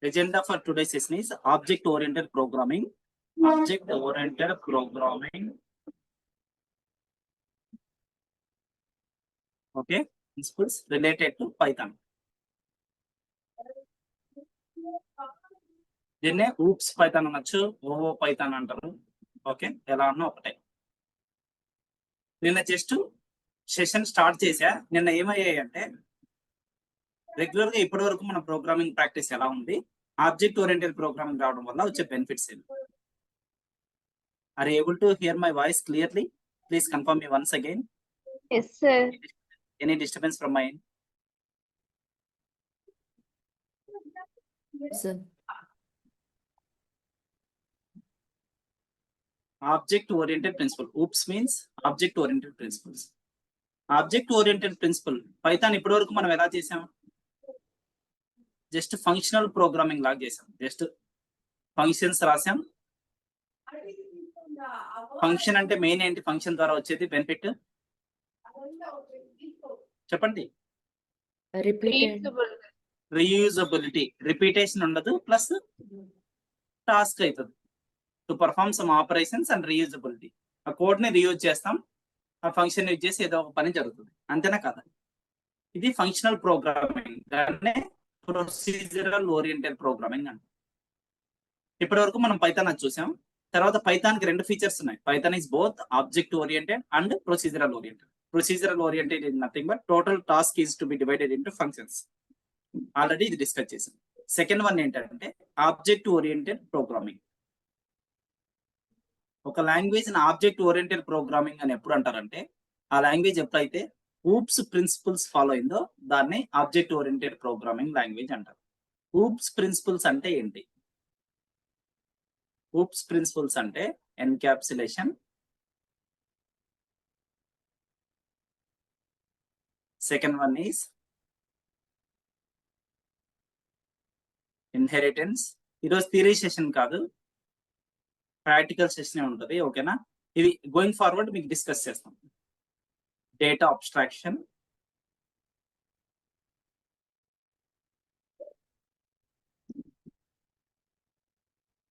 Agenda for today's session is object-oriented programming. Object-oriented programming. Okay, principles related to Python. దీన్నే oops Python అనొచ్చు, Ovo Python అంటారు. Okay, ఎలా అన్నా ఒకటే. నిన్న జస్ట్ సెషన్ స్టార్ట్ చేసా. నిన్న ఏమయ్యాయి అంటే రెగ్యులర్ గా ఇప్పటి వరకు మన ప్రోగ్రామింగ్ ప్రాక్టీస్ ఎలా ఉంది, ఆబ్జెక్ట్ ఓరియంటెడ్ ప్రోగ్రామింగ్ రావడం వల్ల వచ్చే బెనిఫిట్స్ ఏంటి. Are able to hear my voice clearly? Please confirm me once again. Yes, sir. Any disturbance from my end? Sir. Object oriented principle. Oops means object oriented principles. Object oriented principle Python ఇప్పటి వరకు మనం ఎలా చేసాం? Just functional programming లాగా చేసాం. Just functions రాసాం. Function అంటే main ఏంటి? ఫంక్షన్ ద్వారా వచ్చేది బెనిఫిట్ చెప్పండి. రీయూజబిలిటీ, రిపీటేషన్ ఉండదు, ప్లస్ టాస్క్ అవుతుంది. To perform some operations and reusability. ఆ కోడ్ ని రీయూజ్ చేస్తాం, ఆ ఫంక్షన్ యూజ్ చేసి ఏదో ఒక పని జరుగుతుంది, అంతేనా కదా? ఇది ఫంక్షనల్ ప్రోగ్రామింగ్, దాన్నే ప్రొసీజరల్ ఓరియంటెడ్ ప్రోగ్రామింగ్ అంట. ఇప్పటి వరకు మనం పైథాన్ అది చూసాం. తర్వాత పైథాన్ కి రెండు ఫీచర్స్ ఉన్నాయి. Python is both object oriented and procedural oriented. Procedural oriented is nothing but total task is to be divided into functions. Already ఇది డిస్కస్ చేసాం. సెకండ్ వన్ ఏంటంటే ఆబ్జెక్ట్ ఓరియంటెడ్ ప్రోగ్రామింగ్. ఒక లాంగ్వేజ్ ఆబ్జెక్ట్ ఓరియంటెడ్ ప్రోగ్రామింగ్ అని ఎప్పుడు అంటారంటే, ఆ language ఎప్పుడైతే oops principles follow అయిందో దాన్ని ఆబ్జెక్ట్ ఓరియంటెడ్ ప్రోగ్రామింగ్ లాంగ్వేజ్ అంటారు. ఊప్స్ ప్రిన్సిపల్స్ అంటే ఏంటి? ఊప్స్ ప్రిన్సిపల్స్ అంటే encapsulation, second one is inheritance. ఈరోజు థియరీ సెషన్ కాదు, ప్రాక్టికల్ సెషన్ ఉంటుంది. ఓకేనా? ఇది గోయింగ్ ఫార్వర్డ్ మీకు డిస్కస్ చేస్తాం. Data abstraction,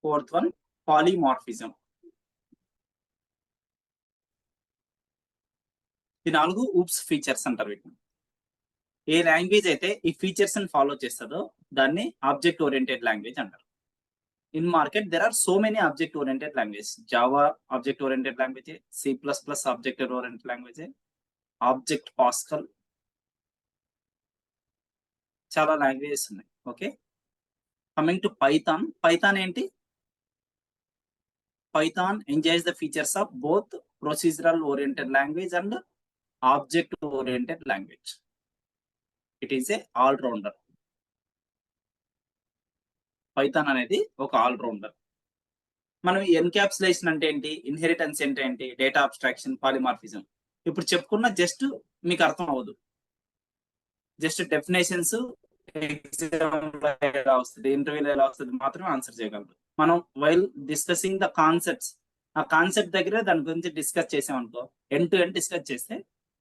fourth one polymorphism. ఈ 4 ఊప్స్ ఫీచర్స్ అంటారు వీటిని. ఏ లాంగ్వేజ్ అయితే ఈ ఫీచర్స్ ని ఫాలో చేస్తుందో దాన్ని ఆబ్జెక్ట్ ఓరియంటెడ్ లాంగ్వేజ్ అంటారు. In market there are so many object oriented languages. Java object oriented language, C++ object oriented language, Object Pascal, చాలా లాంగ్వేజెస్ ఉన్నాయి. Okay, coming to Python. Python ఏంటి? Python enjoys the features of both procedural oriented language and object oriented language. It is a all rounder. Python అనేది ఒక all rounder. మనం encapsulation అంటే ఏంటి, inheritance అంటే ఏంటి, డేటా అబ్స్ట్రాక్షన్, పాలిమార్ఫిజం ఇప్పుడు చెప్పుకున్న జస్ట్ మీకు అర్థం అవ్వదు. జస్ట్ డెఫినేషన్స్ ఎగ్జామ్ ఎలా వస్తుంది, ఇంటర్వ్యూలో ఎలా వస్తుంది మాత్రమే ఆన్సర్ చేయగలరు. మనం వైల్ డిస్కసింగ్ ద కాన్సెప్ట్స్, ఆ కాన్సెప్ట్ దగ్గర దాని గురించి డిస్కస్ చేసామనుకో, ఎండ్ టు ఎండ్ డిస్కస్ చేస్తే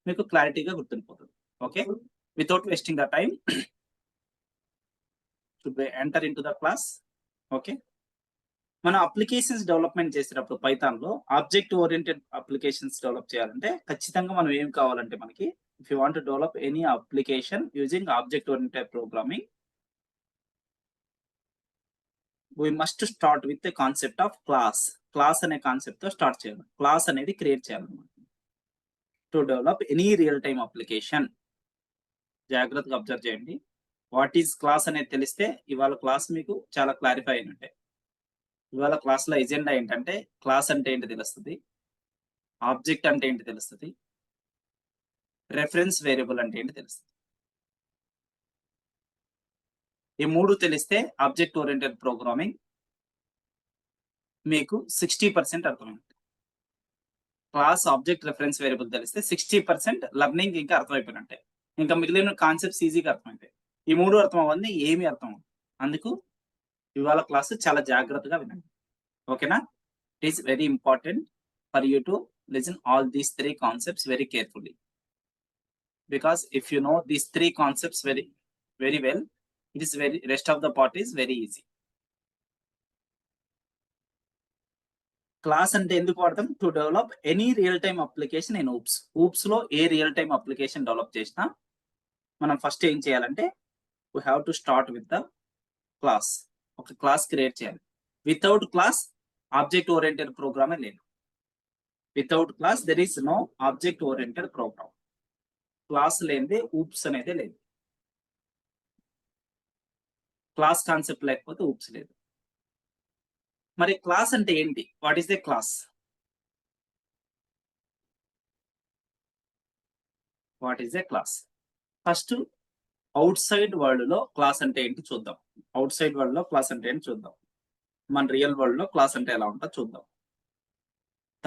మీకు క్లారిటీగా గుర్తుండిపోతుంది. Okay, without wasting the time to enter into the class. Okay, మన అప్లికేషన్స్ డెవలప్మెంట్ చేసేటప్పుడు పైథాన్ లో ఆబ్జెక్ట్ ఓరియంటెడ్ అప్లికేషన్స్ డెవలప్ చేయాలంటే ఖచ్చితంగా మనం ఏం కావాలంటే, మనకి if you want to develop any application using object oriented programming, we must start with the concept of class. Class అనే కాన్సెప్ట్ తో స్టార్ట్ చేయాలి. క్లాస్ అనేది క్రియేట్ చేయాలన్నమాట to develop any real time application. జాగ్రత్తగా అబ్జర్వ్ చేయండి. What is class అనేది తెలిస్తే ఇవాళ క్లాస్ మీకు చాలా క్లారిఫై అయినట్టే. ఇవాళ క్లాస్ లో ఎజెండా ఏంటంటే క్లాస్ అంటే ఏంటి తెలుస్తుంది, ఆబ్జెక్ట్ అంటే ఏంటి తెలుస్తుంది, రెఫరెన్స్ వేరియబుల్ అంటే ఏంటి తెలుస్తుంది. ఈ 3 తెలిస్తే ఆబ్జెక్ట్ ఓరియంటెడ్ ప్రోగ్రామింగ్ మీకు 60% అర్థమైంది. క్లాస్, ఆబ్జెక్ట్, రెఫరెన్స్ వేరియబుల్ తెలిస్తే 60% లర్నింగ్ ఇంకా అర్థమైపోయినట్టే. ఇంకా మిగిలిన కాన్సెప్ట్స్ ఈజీగా అర్థమైపోయాయి. ఈ 3 అర్థం అవ్వండి, ఏమీ అర్థం అవ్వదు. అందుకు ఇవాళ క్లాస్ చాలా జాగ్రత్తగా వినండి. ఓకేనా? It is very important for you to listen all these 3 concepts very carefully, because if you know these 3 concepts very well, It is very, rest of the part is very easy. Class అంటే ఎందుకు వాడతాం? To develop any real time application in OOPS. OOPS లో a real time application develop చేసినా మనం first ఏం చేయాలంటే we have to start with the class. ఒక class create చేయాలి. వితౌట్ క్లాస్ ఆబ్జెక్ట్ ఓరియంటెడ్ ప్రోగ్రామే లేదు. Without class there is no object oriented program. Class లేనిదే ఊప్స్ అనేది లేదు. క్లాస్ కాన్సెప్ట్ లేకపోతే ఊప్స్ లేదు. మరి క్లాస్ అంటే ఏంటి? What is the class? What is the class? First out side world లో క్లాస్ అంటే ఏంటి చూద్దాం. అవుట్ సైడ్ వరల్డ్ లో క్లాస్ అంటే ఏంటి చూద్దాం. మన రియల్ వరల్డ్ లో క్లాస్ అంటే ఎలా ఉంటుందో చూద్దాం.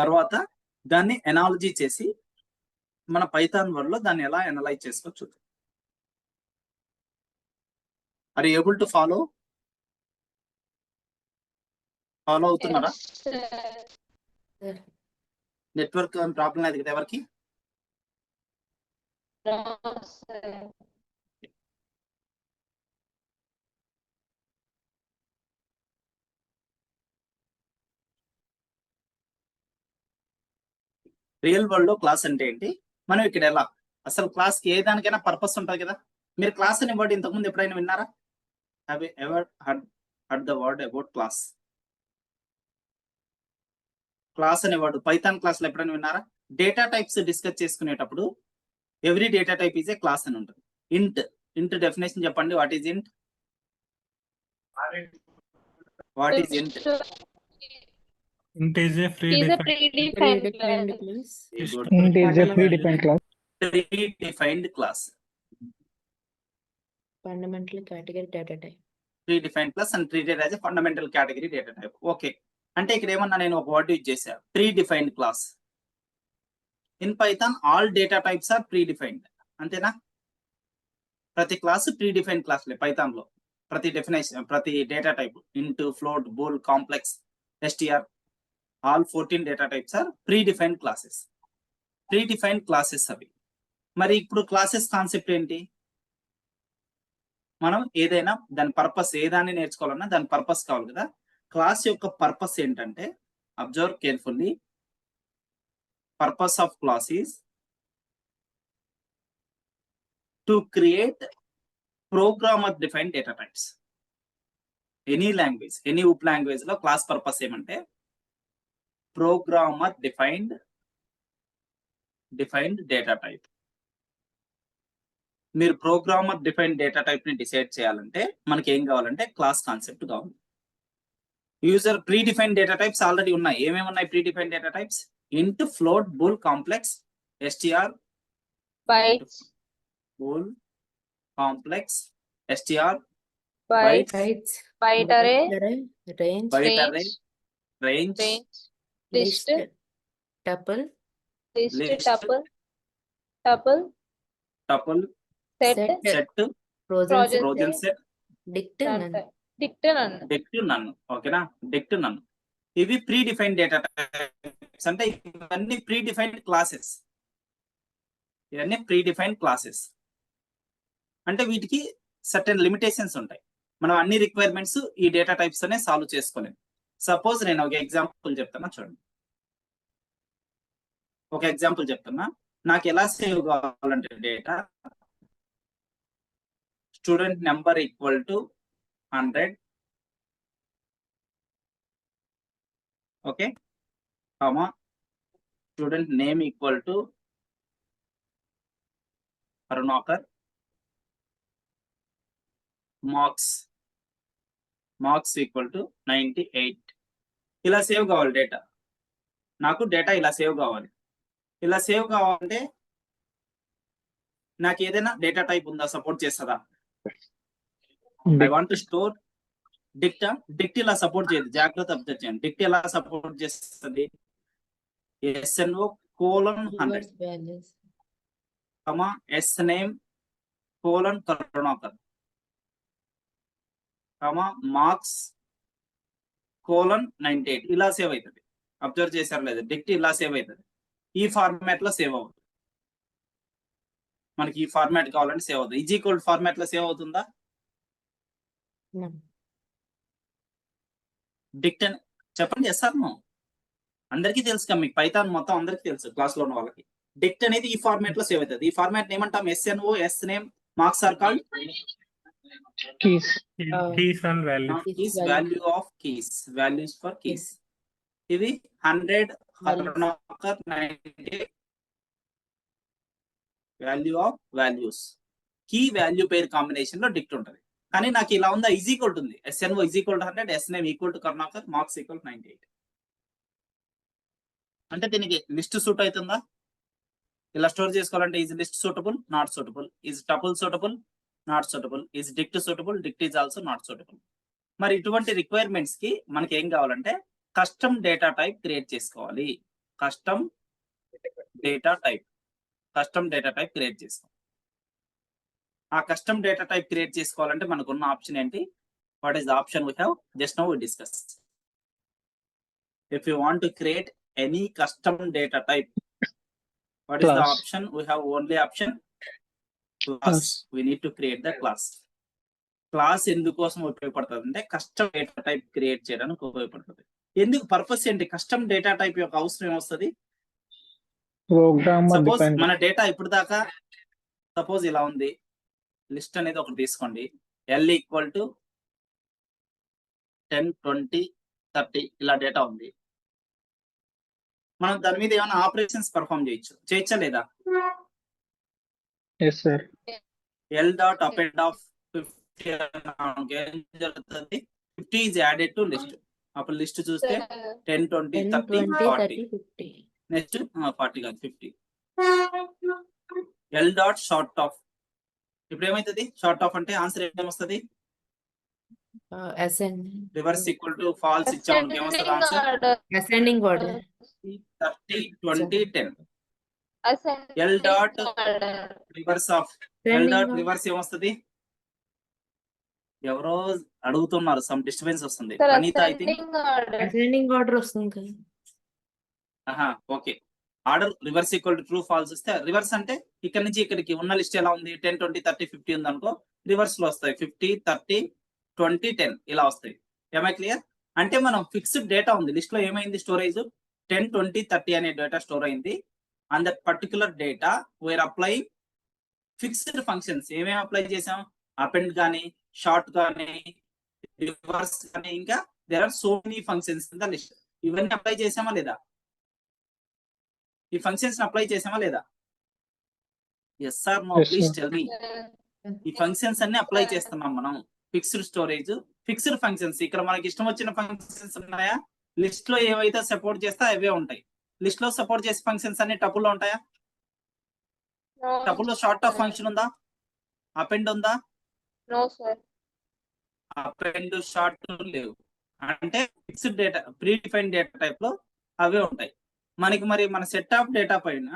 తర్వాత దాన్ని ఎనాలజీ చేసి మన పైథాన్ వరల్డ్ లో దాన్ని ఎలా ఎనలైజ్ చేసుకో చూద్దాం. Are you able to follow అవుతున్నారా? నెట్వర్క్ ప్రాబ్లం లేదు కదా ఎవరికి? రియల్ వరల్డ్ లో క్లాస్ అంటే ఏంటి, మనం ఇక్కడ ఎలా, అసలు క్లాస్ కి ఏ దానికైనా పర్పస్ ఉంటుంది కదా. మీరు క్లాస్ అనే వర్డ్ ఇంతకుముందు ఎప్పుడైనా విన్నారా? Have you ever heard the word about class? Class అనే వర్డ్ పైథాన్ క్లాస్ లో ఎప్పుడైనా విన్నారా? డేటా టైప్స్ డిస్కస్ చేసుకునేటప్పుడు every data type is a class అని ఉంటుంది. ఇంట్ డెఫినేషన్ చెప్పండి. వాట్ ఈజ్ ఇంట్? వాట్ ఈజ్ ఇంట్? Int is a predefined class. Int is a predefined class. Predefined class. Fundamental category data type. Predefined class and treated as a fundamental category data type. Okay. అంటే ఇక్కడ ఏమన్నా నేను ఒక word use చేశా, predefined class. In Python all data types are predefined. అంతేనా? ప్రతి class predefined క్లాస్లే Python లో. ప్రతి డెఫినేషన్, ప్రతి డేటా టైప్, ఇంట్, float, bool, complex, STR, all 14 data types are predefined classes. Predefined classes అవి. మరి ఇప్పుడు క్లాసెస్ కాన్సెప్ట్ ఏంటి? మనం ఏదైనా దాని పర్పస్, ఏదాన్ని నేర్చుకోవాలన్నా దాని పర్పస్ కావాలి కదా. క్లాస్ యొక్క పర్పస్ ఏంటంటే, observe carefully, purpose of class is to create programmer defined data types. Any language, any OOP language లో క్లాస్ పర్పస్ ఏమంటే ప్రోగ్రామర్ డిఫైన్డ్ డేటా టైప్. మీరు ప్రోగ్రామర్ డిఫైన్డ్ డేటా టైప్ ని decide చేయాలంటే మనకి ఏం కావాలంటే క్లాస్ కాన్సెప్ట్ కావాలి. User predefined data types already ఉన్నాయి. ఏమేమి ఉన్నాయి predefined data types? Int, float, bool, complex, STR, bytes, bool, complex, STR, bytes, Bytes. byte array, Range. Byte array, range, range, range, list, Tuple. list, list, tuple, tuple, set, set, Frozen. Frozen. Frozen set, Dict. None. dict none. Dict, none. ఓకేనా? Dict, నన్. ఇవి pre defined data types. అంటే ఇవన్నీ pre defined classes. ఇవన్నీ pre defined classes అంటే వీటికి certain limitations ఉంటాయి. మనం అన్ని రిక్వైర్మెంట్స్ ఈ డేటా టైప్స్ అనే సాల్వ్ చేసుకోలేము. సపోజ్ నేను ఒక ఎగ్జాంపుల్ చెప్తున్నా చూడండి. ఒక ఎగ్జాంపుల్ చెప్తున్నా. నాకు ఎలా సేవ్ కావాలంటే data student number equal to 100, okay, comma student name equal to Karunakar, marks equal to 98. ఇలా సేవ్ కావాలి డేటా. నాకు డేటా ఇలా సేవ్ కావాలి. ఇలా సేవ్ కావాలంటే నాకు ఏదైనా డేటా టైప్ ఉందా, సపోర్ట్ చేస్తుందా? I want to store డిక్ట్. డిక్ట్ ఇలా సపోర్ట్ చేయదు, జాగ్రత్త అబ్జర్వ్ చేయండి. డిక్ట్ ఎలా సపోర్ట్ చేస్తుంది? SNO colon 100, Values. comma S name colon Karunakar, comma marks colon 98. ఇలా సేవ్ అవుతుంది. అబ్జర్వ్ చేశారు లేదా? డిక్ట్ ఇలా సేవ్ అవుతుంది. ఈ ఫార్మాట్ లో సేవ్ అవుతుంది. మనకి ఈ ఫార్మాట్ కావాలంటే సేవ్ అవుతుంది. ఈజీ కోడ్ ఫార్మాట్ లో సేవ్ అవుతుందా? None. డిక్ట్ అని చెప్పండి. Yes or no? అందరికీ తెలుసు కదా, మీకు పైథాన్ మొత్తం అందరికీ తెలుసు క్లాస్ లో ఉన్న వాళ్ళకి. డిక్ట్ అనేది ఈ ఫార్మాట్ లో సేవ్ అవుతుంది. ఈ ఫార్మాట్ ఏమంటాం? S N O, S name, marks are called keys. Keys and values. keys, value. value of keys, values for keys. ఇవి 100, Values. 90 value of values. Key value pair combination లో డిక్ట్ ఉంటుంది. కానీ నాకు ఇలా ఉందా? ఈజ్ ఈక్వల్ ఉంటుంది. S N O is equal to 100, S name equal to Karunakar, marks equal 98. అంటే దీనికి లిస్ట్ సూట్ అవుతుందా? ఇలా స్టోర్ చేసుకోవాలంటే is list suitable, not suitable, is tuple suitable, not suitable, is dict suitable, dict is also not suitable. మరి ఇటువంటి requirements కి మనకి ఏం కావాలంటే కస్టమ్ డేటా టైప్ క్రియేట్ చేసుకోవాలి. కస్టమ్ డేటా టైప్ క్రియేట్ చేసుకోవాలి. ఆ కస్టమ్ డేటా టైప్ క్రియేట్ చేసుకోవాలంటే మనకున్న ఆప్షన్ ఏంటి? What is the option we have? Just now we discuss. If you want to create any custom data type, what is the Class. option? We have only option class. Class. We need to create the class. Class ఎందుకోసం ఉపయోగపడుతుంది అంటే custom data type create చేయడానికి ఉపయోగపడుతుంది. ఎందుకు? Purpose ఏంటి? Custom data type యొక్క అవసరం ఏమొస్తుంది? Programmer suppose dependent. మన డేటా ఇప్పుడు దాకా సపోజ్ ఇలా ఉంది. లిస్ట్ అనేది ఒకటి తీసుకోండి. L ఈక్వల్ టు 10, 20, 30 ఇలా డేటా ఉంది. మనం దాని మీద ఏమైనా ఆపరేషన్స్ పర్ఫామ్ చేయొచ్చా లేదా? Yes, sir. L dot append of 50 ఏం జరుగుతుంది? 50 is added to list. అప్పుడు లిస్ట్ చూస్తే 10, 20, 10, 30, 20, 40. 30, 50. నెక్స్ట్ 40 కాదు 50. L dot short of. ఇప్పుడు ఏమైతుంది? షార్ట్ ఆఫ్ అంటే ఆన్సర్ ఏమొస్తుంది? రివర్స్ ఈక్వల్ టు ఫాల్స్ ఇచ్చాము. ఏమొస్తుంది answer? Ascending order. 30, 20, 10. L dot reverse of. L dot reverse ఏమొస్తుంది? ఎవరో అడుగుతున్నారు, సమ్ డిస్టర్బెన్స్ వస్తుంది. Praneetha I think. Ascending order వస్తుంది కదా. Okay. Order reverse equal to true false వస్తే రివర్స్ అంటే ఇక్కడ నుంచి ఇక్కడికి ఉన్న లిస్ట్ ఎలా ఉంది? 10, 20, 30, 50 ఉంది అనుకో, రివర్స్ లో వస్తాయి 50, 30, 20, 10 ఇలా వస్తాయి. ఏమై క్లియర్? అంటే మనం ఫిక్స్డ్ డేటా ఉంది లిస్ట్ లో. ఏమైంది? స్టోరేజ్ 10, 20, 30 అనే డేటా స్టోర్ అయింది. And that particular data were apply fixed functions. ఏమేమి అప్లై చేసాం? అపెండ్ కానీ, షార్ట్ కానీ, రివర్స్ కానీ, ఇంకా there are so many functions in the list. ఇవన్నీ అప్లై చేసామా లేదా? ఈ ఫంక్షన్స్ అప్లై చేసామా లేదా? Yes or no? Yes, please sir. Tell me. ఈ ఫంక్షన్స్ అన్ని అప్లై చేస్తున్నాం మనం. Fixed storage, fixed functions. ఇక్కడ మనకి ఇష్టం వచ్చిన ఫంక్షన్స్ ఉన్నాయా? లిస్ట్ లో ఏవైతే సపోర్ట్ చేస్తే అవే ఉంటాయి. లిస్ట్ లో సపోర్ట్ చేసే ఫంక్షన్స్ అన్ని టపుల్ లో ఉంటాయా? టపుల్ లో షార్ట్ ఆఫ్ ఫంక్షన్ ఉందా? అపెండ్ ఉందా? No sir. అపెండ్, షార్ట్ లేవు. అంటే fixed data, predefined data type లో అవే ఉంటాయి. మనకి మరి మన సెట్ ఆఫ్ డేటా పైన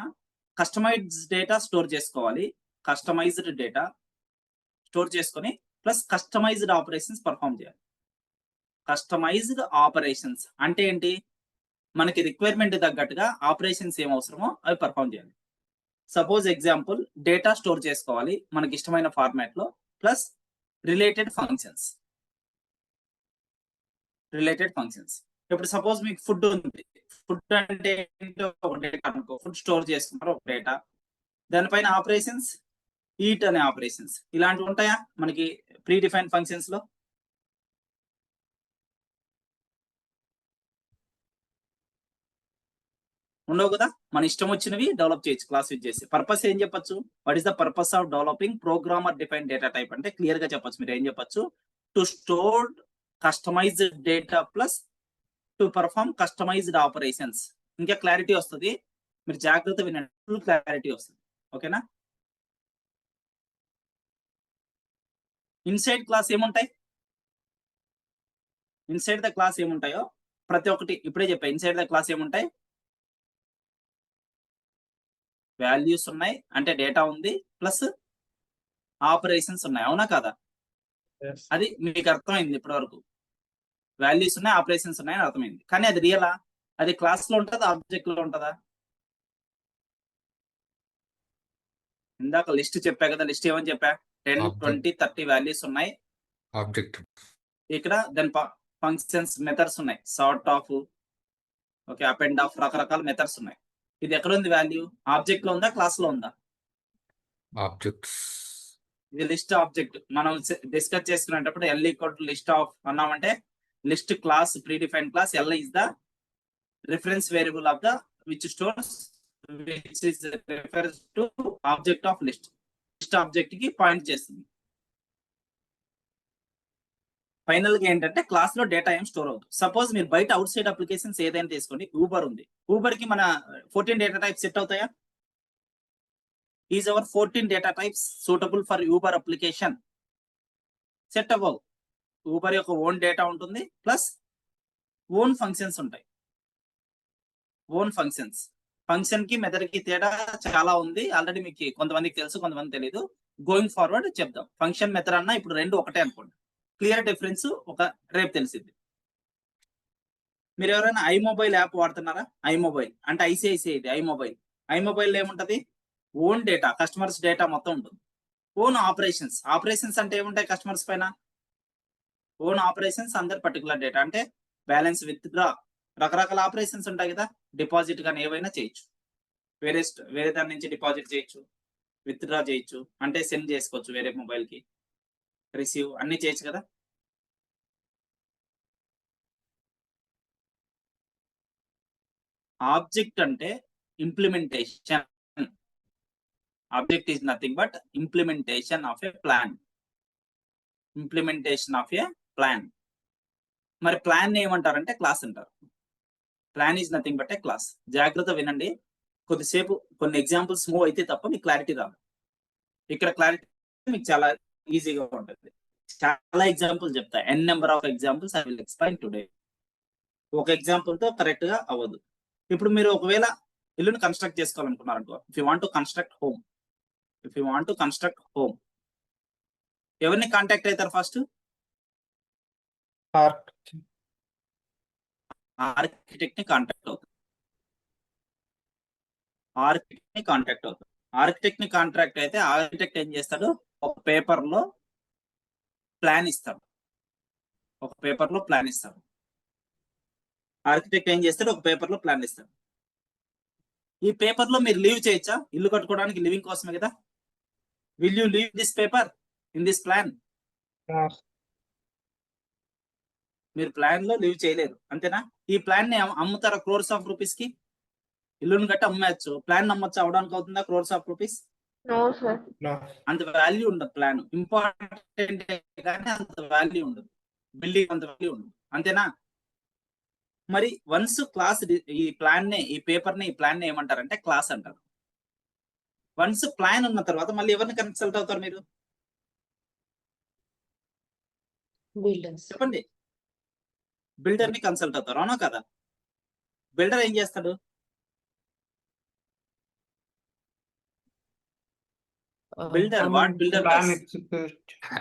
కస్టమైజ్డ్ డేటా స్టోర్ చేసుకోవాలి. కస్టమైజ్డ్ డేటా స్టోర్ చేసుకొని ప్లస్ కస్టమైజ్డ్ ఆపరేషన్స్ పర్ఫామ్ చేయాలి. కస్టమైజ్డ్ ఆపరేషన్స్ అంటే ఏంటి? మనకి రిక్వైర్మెంట్ తగ్గట్టుగా ఆపరేషన్స్ ఏం అవసరమో అవి పర్ఫామ్ చేయాలి. సపోజ్ ఎగ్జాంపుల్, డేటా స్టోర్ చేసుకోవాలి మనకి ఇష్టమైన ఫార్మాట్ లో, ప్లస్ రిలేటెడ్ ఫంక్షన్స్. ఇప్పుడు సపోజ్ మీకు ఫుడ్ ఉంది. ఫుడ్ అంటే ఏంటో ఒక డేటా అనుకో. ఫుడ్ స్టోర్ చేసుకున్నారు ఒక డేటా. దానిపైన ఆపరేషన్స్, ఈట్ అనే ఆపరేషన్స్ ఇలాంటివి ఉంటాయా మనకి ప్రీ డిఫైన్ ఫంక్షన్స్ లో? ఉండవు కదా. మన ఇష్టం వచ్చినవి డెవలప్ చేయొచ్చు క్లాస్ యూజ్ చేసి. పర్పస్ ఏం చెప్పొచ్చు? What is the purpose of developing programmer define data type అంటే క్లియర్ గా చెప్పొచ్చు. మీరు ఏం చెప్పొచ్చు? To store customized data plus to perform customized operations. ఇంకా క్లారిటీ వస్తుంది, మీరు జాగ్రత్త వినండి. ఫుల్ క్లారిటీ వస్తుంది. ఓకేనా? ఇన్సైడ్ క్లాస్ ఏముంటాయి? ఇన్సైడ్ ద క్లాస్ ఏముంటాయో ప్రతి ఒక్కటి ఇప్పుడే చెప్పా. ఇన్సైడ్ ద క్లాస్ ఏముంటాయి? వాల్యూస్ ఉన్నాయి అంటే డేటా ఉంది, ప్లస్ ఆపరేషన్స్ ఉన్నాయి. అవునా కాదా? Yes. అది మీకు అర్థమైంది ఇప్పటి వరకు. వాల్యూస్ ఉన్నాయి, ఆపరేషన్స్ ఉన్నాయని అర్థమైంది. కానీ అది రియలా? అది క్లాస్ లో ఉంటుందా, ఆబ్జెక్ట్ లో ఉంటుందా? ఇందాక లిస్ట్ చెప్పా కదా. లిస్ట్ ఏమని చెప్పా? 10, 20, 30 వాల్యూస్ ఉన్నాయి. ఆబ్జెక్ట్. ఇక్కడ దాని ఫంక్షన్స్ మెథడ్స్ ఉన్నాయి, sort of, okay, up and of, రకరకాల మెథడ్స్ ఉన్నాయి. ఇది ఎక్కడ ఉంది వాల్యూ? ఆబ్జెక్ట్ లో ఉందా, క్లాస్ లో ఉందా? ఆబ్జెక్ట్స్. ఇది లిస్ట్ ఆబ్జెక్ట్. మనం డిస్కస్ చేసుకునేటప్పుడు L equal to list of అన్నామంటే list class, predefined class, L is the reference variable of the which stores which is refers to object of list. List object కి point చేస్తుంది. Final గా ఏంటంటే class లో data ఏం store అవుతుంది. Suppose మీరు బయట అవుట్ సైడ్ అప్లికేషన్స్ ఏదైనా తీసుకోండి, ఊబర్ ఉంది. ఊబర్ కి మన 14 డేటా టైప్స్ సెట్ అవుతాయా? Is our 14 data types suitable for Uber application? Set అవ్వవు. ఊబర్ యొక్క ఓన్ డేటా ఉంటుంది, ప్లస్ ఓన్ ఫంక్షన్స్ ఉంటాయి. ఓన్ ఫంక్షన్స్, ఫంక్షన్ కి మెథడ్ కి తేడా చాలా ఉంది. ఆల్రెడీ మీకు కొంతమందికి తెలుసు, కొంతమంది తెలియదు. గోయింగ్ ఫార్వర్డ్ చెప్దాం. ఫంక్షన్ మెథడ్ అన్నా ఇప్పుడు రెండు ఒకటే అనుకోండి. క్లియర్ డిఫరెన్స్ రేపు తెలిసింది. మీరు ఎవరైనా ఐమొబైల్ యాప్ వాడుతున్నారా? ఐమొబైల్ అంటే ఐసిఐసిఐ, ఇది ఐమొబైల్. ఐమొబైల్ ఏముంటది? ఓన్ డేటా, కస్టమర్స్ డేటా మొత్తం ఉంటుంది. ఓన్ ఆపరేషన్స్, ఆపరేషన్స్ అంటే ఏముంటాయి కస్టమర్స్ పైన? ఓన్ ఆపరేషన్స్ అందరు పర్టికులర్ డేటా, అంటే బ్యాలెన్స్, విత్ డ్రా, రకరకాల ఆపరేషన్స్ ఉంటాయి కదా. డిపాజిట్ కానీ ఏవైనా చేయొచ్చు, వేరే దాని నుంచి డిపాజిట్ చేయొచ్చు, విత్ డ్రా చేయొచ్చు, అంటే సెండ్ చేసుకోవచ్చు వేరే మొబైల్ కి, రిసీవ్ అన్ని చేయొచ్చు కదా. ఆబ్జెక్ట్ అంటే implementation. Object is nothing but implementation of A plan. Implementation of A plan. మరి ప్లాన్ ఏమంటారంటే క్లాస్ అంటారు. Plan is nothing but A class. జాగ్రత్త వినండి, కొద్దిసేపు కొన్ని ఎగ్జాంపుల్స్ మూవ్ అయితే తప్ప మీకు క్లారిటీ రాదు. ఇక్కడ క్లారిటీ మీకు చాలా ఈజీగా ఉంటుంది. చాలా ఎగ్జాంపుల్ చెప్తా, N number of examples I will explain today. ఒక ఎగ్జాంపుల్ తో కరెక్ట్ గా అవ్వదు. ఇప్పుడు మీరు ఒకవేళ ఇల్లును కన్స్ట్రక్ట్ చేసుకోవాలనుకున్నారు అనుకో, if you want to construct home, ఎవరిని కాంటాక్ట్ అవుతారు ఫస్ట్? ఆర్కిటెక్ట్ ని కాంటాక్ట్ అవుతారు. ఆర్కిటెక్ట్ ని కాంటాక్ట్ అయితే ఆర్కిటెక్ట్ ఏం చేస్తాడు? ఒక పేపర్ లో ప్లాన్ ఇస్తాడు. ఆర్కిటెక్ట్ ఏం చేస్తాడు? ఒక పేపర్ లో ప్లాన్ ఇస్తాడు. ఈ పేపర్ లో మీరు లీవ్ చేయొచ్చా? ఇల్లు కట్టుకోవడానికి లివింగ్ కోసమే కదా. Will you leave this paper in this plan? మీరు ప్లాన్ లో లీవ్ చేయలేరు, అంతేనా? ఈ ప్లాన్ ని అమ్ముతారా క్రోర్స్ ఆఫ్ రూపీస్ కి? ఇల్లుని గట్టి అమ్మచ్చు, ప్లాన్ అమ్మచ్చు. అవడానికి అవుతుందా crores of rupees? No, sir. అంత వాల్యూ ఉండదు. ప్లాన్ ఇంపార్టెంట్ కానీ అంత వాల్యూ ఉండదు. బిల్డింగ్ అంత వాల్యూ ఉండదు, అంతేనా? మరి వన్స్ క్లాస్, ఈ పేపర్ ని, ఈ ప్లాన్ ని ఏమంటారంటే క్లాస్ అంటారు. వన్స్ ప్లాన్ ఉన్న తర్వాత మళ్ళీ ఎవరిని కన్సల్ట్ అవుతారు మీరు? బిల్డర్స్. చెప్పండి. బిల్డర్ ని కన్సల్ట్ అవుతారు, అవునా కదా? బిల్డర్ ఏం చేస్తాడు? బిల్డర్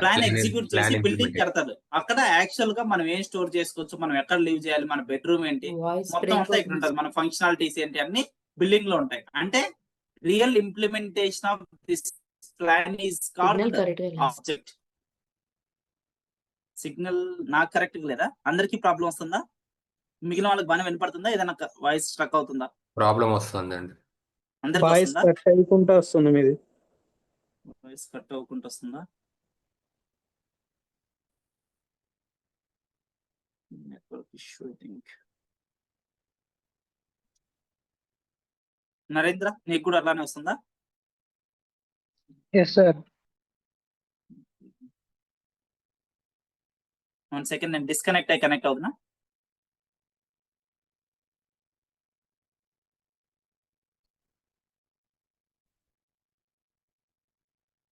ప్లాన్ ఎగ్జిక్యూట్ చేసి బిల్డింగ్ కడతాడు. అక్కడ యాక్చువల్ గా మనం ఏం స్టోర్ చేసుకోవచ్చు, మనం ఎక్కడ లీవ్ చేయాలి, మన బెడ్రూమ్ ఏంటి, వాయిస్ మొత్తం బ్రేక్ అంతా ఇక్కడ ఉంటుంది. మన ఫంక్షనాలిటీస్ ఏంటి అన్ని బిల్డింగ్ లో ఉంటాయి. అంటే real implementation of this plan is called correct గా లేదు. ఆబ్జెక్ట్. సిగ్నల్ నాకు కరెక్ట్ గా లేదా? అందరికి ప్రాబ్లం వస్తుందా? మిగిలిన వాళ్ళకి బాగా వినపడుతుందా? ఏదైనా వాయిస్ స్ట్రక్ అవుతుందా? ప్రాబ్లం వస్తుందండి. అందరికి వాయిస్ వస్తుందా? కట్ అయ్యకుండా వస్తుంది మీది. వాయిస్ కట్ అవ్వకుండా వస్తుందా? Network issue I think. Narendra, నీకు కూడా అలానే వస్తుందా? Yes sir. 1 సెకండ్, నేను డిస్కనెక్ట్ అయ్యి కనెక్ట్ అవుతున్నా.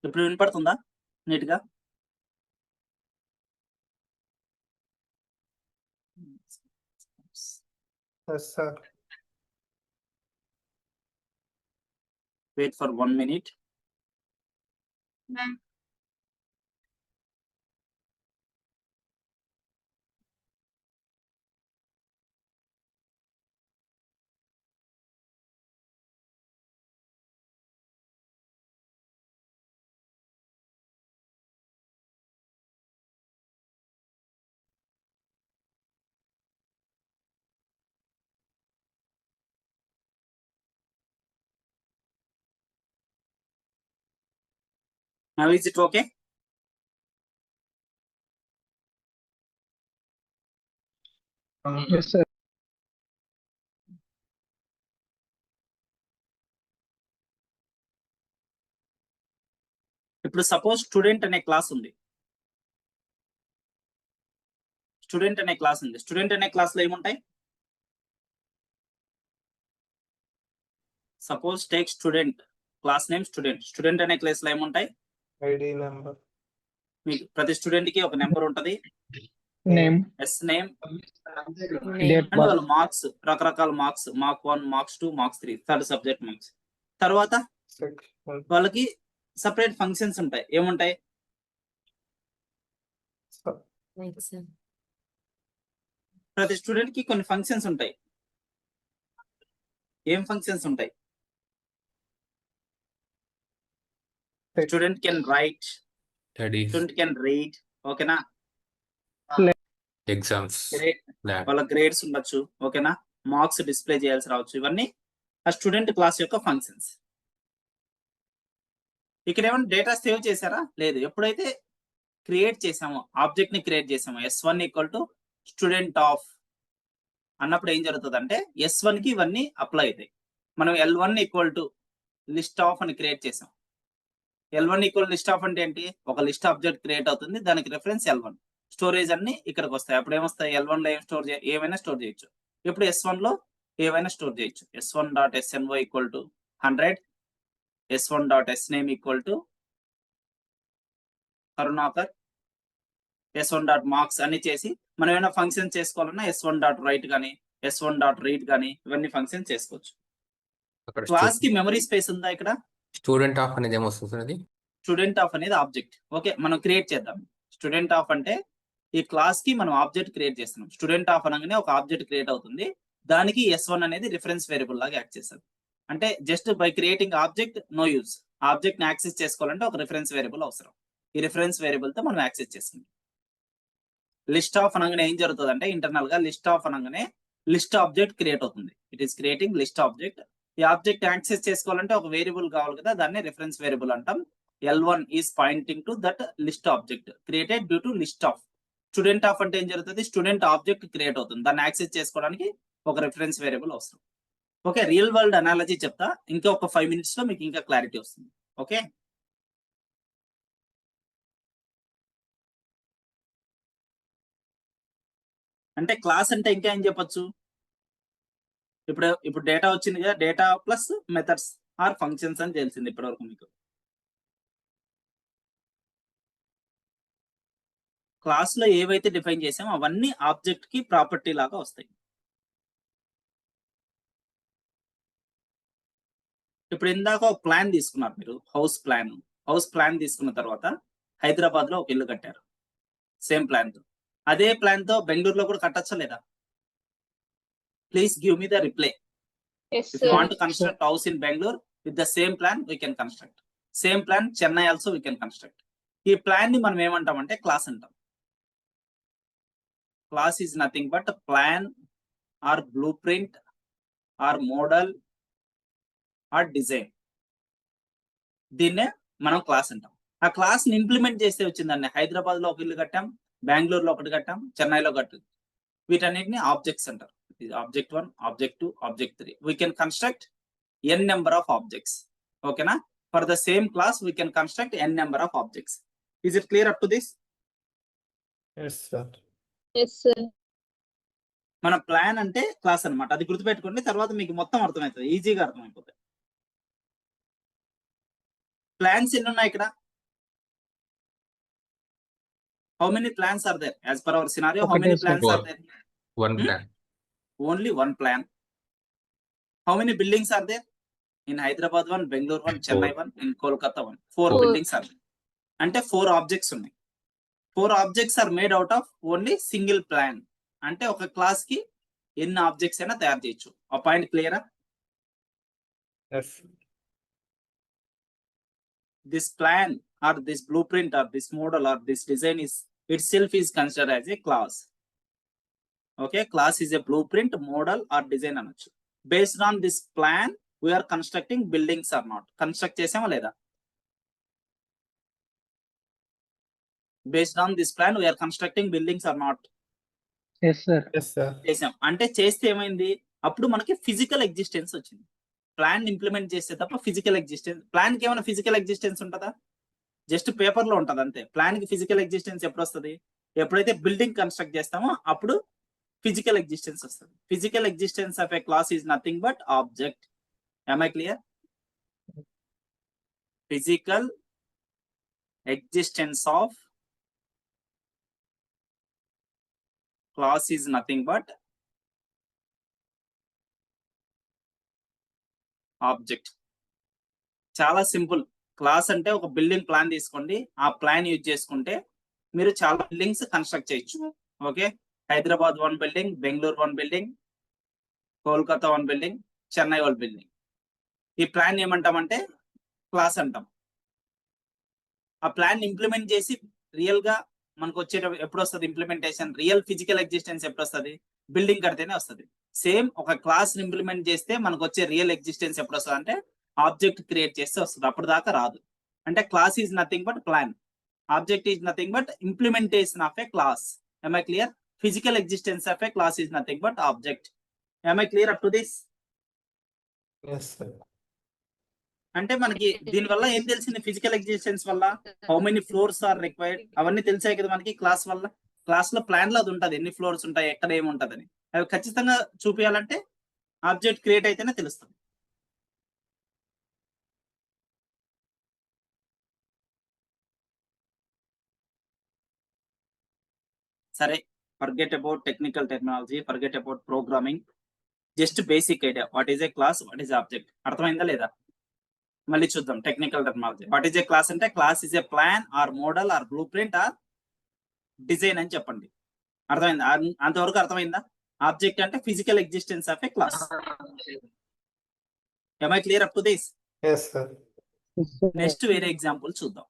ఇప్పుడు వినపడుతుందా నీట్ గా? Wait for 1 minute. Now is it okay? Yes, sir. ఇప్పుడు సపోజ్ స్టూడెంట్ అనే క్లాస్ ఉంది. స్టూడెంట్ అనే క్లాస్ ఉంది. స్టూడెంట్ అనే క్లాస్ లో ఏముంటాయి? Suppose take student, class name student. Student అనే క్లాస్ లో ఏముంటాయి? ID number. మీకు ప్రతి స్టూడెంట్ కి ఒక నెంబర్ ఉంటది. Name, S name date, and వాళ్ళ మార్క్స్, రకరకాల marks, mark 1, marks 2, marks 3, third subject marks. తర్వాత సెక్షన్. వాళ్ళకి సపరేట్ ఫంక్షన్స్ ఉంటాయి. ఏముంటాయి? ప్రతి స్టూడెంట్ కి కొన్ని ఫంక్షన్స్ ఉంటాయి. ఏం ఫంక్షన్స్ ఉంటాయి? Student can write, studies, student can read. ఓకేనా? Exams, lab. వాళ్ళ గ్రేడ్స్ ఉండొచ్చు. ఓకేనా? మార్క్స్ డిస్ప్లే చేయాల్సి రావచ్చు. ఇవన్నీ ఆ స్టూడెంట్ క్లాస్ యొక్క ఫంక్షన్స్. ఇక్కడ ఏమైనా డేటా సేవ్ చేశారా? లేదు. ఎప్పుడైతే క్రియేట్ చేసామో, ఆబ్జెక్ట్ ని క్రియేట్ చేసామో, S1 equal to student of అన్నప్పుడు ఏం జరుగుతుంది అంటే S1 కి ఇవన్నీ అప్లై అవుతాయి. మనం L1 equal to list of అని క్రియేట్ చేసాం. L1 ఈక్వల్ లిస్ట్ ఆఫ్ అంటే ఏంటి? ఒక లిస్ట్ ఆబ్జెక్ట్ క్రియేట్ అవుతుంది, దానికి రిఫరెన్స్ L1. స్టోరేజ్ అన్ని ఇక్కడికి వస్తాయి. అప్పుడు ఏమొస్తాయి? L1 లో ఏమైనా స్టోర్ చేయొచ్చు. ఇప్పుడు S1 లో ఏవైనా స్టోర్ చేయొచ్చు. S1.snY equal to 100, S1.sname equal to Karunakar, S1.marks అని చేసి మనం ఏమైనా ఫంక్షన్ చేసుకోవాలన్నా S1.write కానీ, S1.read కానీ ఇవన్నీ ఫంక్షన్ చేసుకోవచ్చు. అక్కడ క్లాస్ కి మెమరీ స్పేస్ ఉందా? ఇక్కడ స్టూడెంట్ ఆఫ్ అనేది ఏమొస్తుంది సార్? అది స్టూడెంట్ ఆఫ్ అనేది ఆబ్జెక్ట్. ఓకే, మనం క్రియేట్ చేద్దాం. స్టూడెంట్ ఆఫ్ అంటే ఈ క్లాస్ కి మనం ఆబ్జెక్ట్ క్రియేట్ చేస్తున్నాం. స్టూడెంట్ ఆఫ్ అనగానే ఒక ఆబ్జెక్ట్ క్రియేట్ అవుతుంది. దానికి S1 అనేది రిఫరెన్స్ వేరియబుల్ లాగా యాక్ట్ చేస్తుంది. అంటే just by creating object no use. Object ని యాక్సెస్ చేసుకోవాలంటే ఒక రిఫరెన్స్ వేరియబుల్ అవసరం. ఈ రిఫరెన్స్ వేరియబుల్ తో మనం యాక్సెస్ చేసుకుంటాం. లిస్ట్ ఆఫ్ అనగానే ఏం జరుగుతుంది అంటే ఇంటర్నల్ గా లిస్ట్ ఆఫ్ అనగానే లిస్ట్ ఆబ్జెక్ట్ క్రియేట్ అవుతుంది. It is creating list object. ఈ ఆబ్జెక్ట్ యాక్సెస్ చేసుకోవాలంటే ఒక వేరియబుల్ కావాలి కదా, దాన్ని రిఫరెన్స్ వేరియబుల్ అంటాం. L1 is pointing to that list object created due to list of. Student of అంటే ఏం జరుగుతుంది? స్టూడెంట్ ఆబ్జెక్ట్ క్రియేట్ అవుతుంది, దాన్ని యాక్సెస్ చేసుకోవడానికి ఒక రిఫరెన్స్ వేరియబుల్ అవసరం. ఓకే, రియల్ వరల్డ్ అనాలజీ చెప్తా. ఇంకా ఒక 5 minutes లో మీకు ఇంకా క్లారిటీ వస్తుంది. ఓకే, అంటే క్లాస్ అంటే ఇంకా ఏం చెప్పొచ్చు? ఇప్పుడు డేటా వచ్చింది కదా, data plus methods or functions అని తెలిసింది ఇప్పటివరకు మీకు. క్లాస్ లో ఏవైతే డిఫైన్ చేసామో అవన్నీ ఆబ్జెక్ట్ కి ప్రాపర్టీ లాగా వస్తాయి. ఇప్పుడు ఇందాక ఒక ప్లాన్ తీసుకున్నారు మీరు, హౌస్ ప్లాన్ తీసుకున్న తర్వాత హైదరాబాద్ లో ఒక ఇల్లు కట్టారు సేమ్ ప్లాన్ తో. అదే ప్లాన్ తో బెంగళూరులో కూడా కట్టచ్చా లేదా? Please give me the reply. Yes, If you sir. want to construct house in Bangalore with the same plan, we can construct. Same plan Chennai also we can construct. ఈ plan ని మనం ఏమంటామంటే class అంటాం. Class is nothing but plan or blueprint or model or design. దీన్నే మనం class అంటాం. ఆ class ని ఇంప్లిమెంట్ చేస్తే వచ్చిందండి. హైదరాబాద్ లో ఒక ఇల్లు కట్టాం, బెంగళూరులో ఒకటి కట్టాం, చెన్నైలో కట్టాం. వీటన్నిటిని ఆబ్జెక్ట్స్ అంటారు. Object 1, object 2, object 3. We can construct n number of objects. ఓకేనా? For the same class we can construct n number of objects. Is it clear up to this? Yes, sir. Yes, sir. మన plan అంటే class అన్నమాట. అది గుర్తుపెట్టుకోండి, తర్వాత మీకు మొత్తం అర్థమవుతుంది, ఈజీగా అర్థమైపోతుంది. ప్లాన్స్ ఎన్ని ఉన్నాయి ఇక్కడ? How many plans are there as per our scenario? How many plans are there? One plan. Only one plan. How many buildings are there? In Hyderabad 1, Bangalore 1, Chennai 1, in Kolkata 1. 4 Four. buildings are there. అంటే 4 objects ఉన్నాయి. 4 objects are made out of only single plan. అంటే ఒక class కి ఎన్ని objects అయినా తయారు చేయొచ్చు. ఆ పాయింట్ క్లియరా? Yes. This plan or this blueprint or this model or this design is itself is considered as a class. Okay, class is a blueprint, model or design అనొచ్చు. Based on this plan we are constructing buildings or not. Construct చేసామా లేదా? Based on this plan, we are constructing buildings or not? Yes, sir. Yes, sir. చేసాం. అంటే చేస్తే ఏమైంది, అప్పుడు మనకి physical existence వచ్చింది. ప్లాన్ ఇంప్లిమెంట్ చేస్తే తప్ప ఫిజికల్ ఎగ్జిస్టెన్స్, ప్లాన్ కి ఏమైనా ఫిజికల్ ఎగ్జిస్టెన్స్ ఉంటుందా? జస్ట్ పేపర్ లో ఉంటది అంతే. ప్లాన్ కి ఫిజికల్ ఎగ్జిస్టెన్స్ ఎప్పుడు వస్తుంది? ఎప్పుడైతే బిల్డింగ్ కన్స్ట్రక్ట్ చేస్తామో అప్పుడు ఫిజికల్ ఎగ్జిస్టెన్స్ వస్తుంది. Physical existence of a class is nothing but object. Am I clear? Physical existence of class is nothing but object. చాలా సింపుల్. క్లాస్ అంటే ఒక బిల్డింగ్ ప్లాన్ తీసుకోండి, ఆ ప్లాన్ యూజ్ చేసుకుంటే మీరు చాలా బిల్డింగ్స్ కన్స్ట్రక్ట్ చేయొచ్చు. Okay, Hyderabad 1 building, Bengaluru 1 building, Kolkata 1 building, Chennai 1 building. ఈ ప్లాన్ ఏమంటామంటే క్లాస్ అంటాం. ఆ ప్లాన్ ఇంప్లిమెంట్ చేసి రియల్ గా మనకు వచ్చే ఎప్పుడు వస్తుంది ఇంప్లిమెంటేషన్? రియల్ ఫిజికల్ ఎగ్జిస్టెన్స్ ఎప్పుడు వస్తుంది? బిల్డింగ్ కడితేనే వస్తుంది. సేమ్ ఒక క్లాస్ ఇంప్లిమెంట్ చేస్తే మనకు వచ్చే రియల్ ఎగ్జిస్టెన్స్ ఎప్పుడు వస్తుంది అంటే ఆబ్జెక్ట్ క్రియేట్ చేస్తే వస్తుంది. అప్పుడు దాకా రాదు. అంటే class is nothing but plan, object is nothing but implementation of a class. Am I clear? Physical existence of a class is nothing but object. Am I clear up to this? Yes, sir. అంటే మనకి దీని వల్ల ఏం తెలిసింది? Physical existence వల్ల how many floors are required అవన్నీ తెలిసాయి కదా మనకి క్లాస్ వల్ల. క్లాస్ లో ప్లాన్ లో అది ఉంటుంది, ఎన్ని ఫ్లోర్స్ ఉంటాయి, ఎక్కడ ఏముంటదని. అవి ఖచ్చితంగా చూపించాలంటే ఆబ్జెక్ట్ క్రియేట్ అయితేనే తెలుస్తుంది. సరే, forget about technical technology, forget about programming, just basic idea. What is a class, what is object, అర్థమైందా లేదా? మళ్ళీ చూద్దాం technical technology. What is a class అంటే class is a plan or model or blueprint or design అని చెప్పండి. అర్థమైందా? అంతవరకు అర్థమైందా? ఆబ్జెక్ట్ అంటే physical existence of a class. Am I clear up to this? Yes, sir. Yes, sir. Next వేరే example చూద్దాం.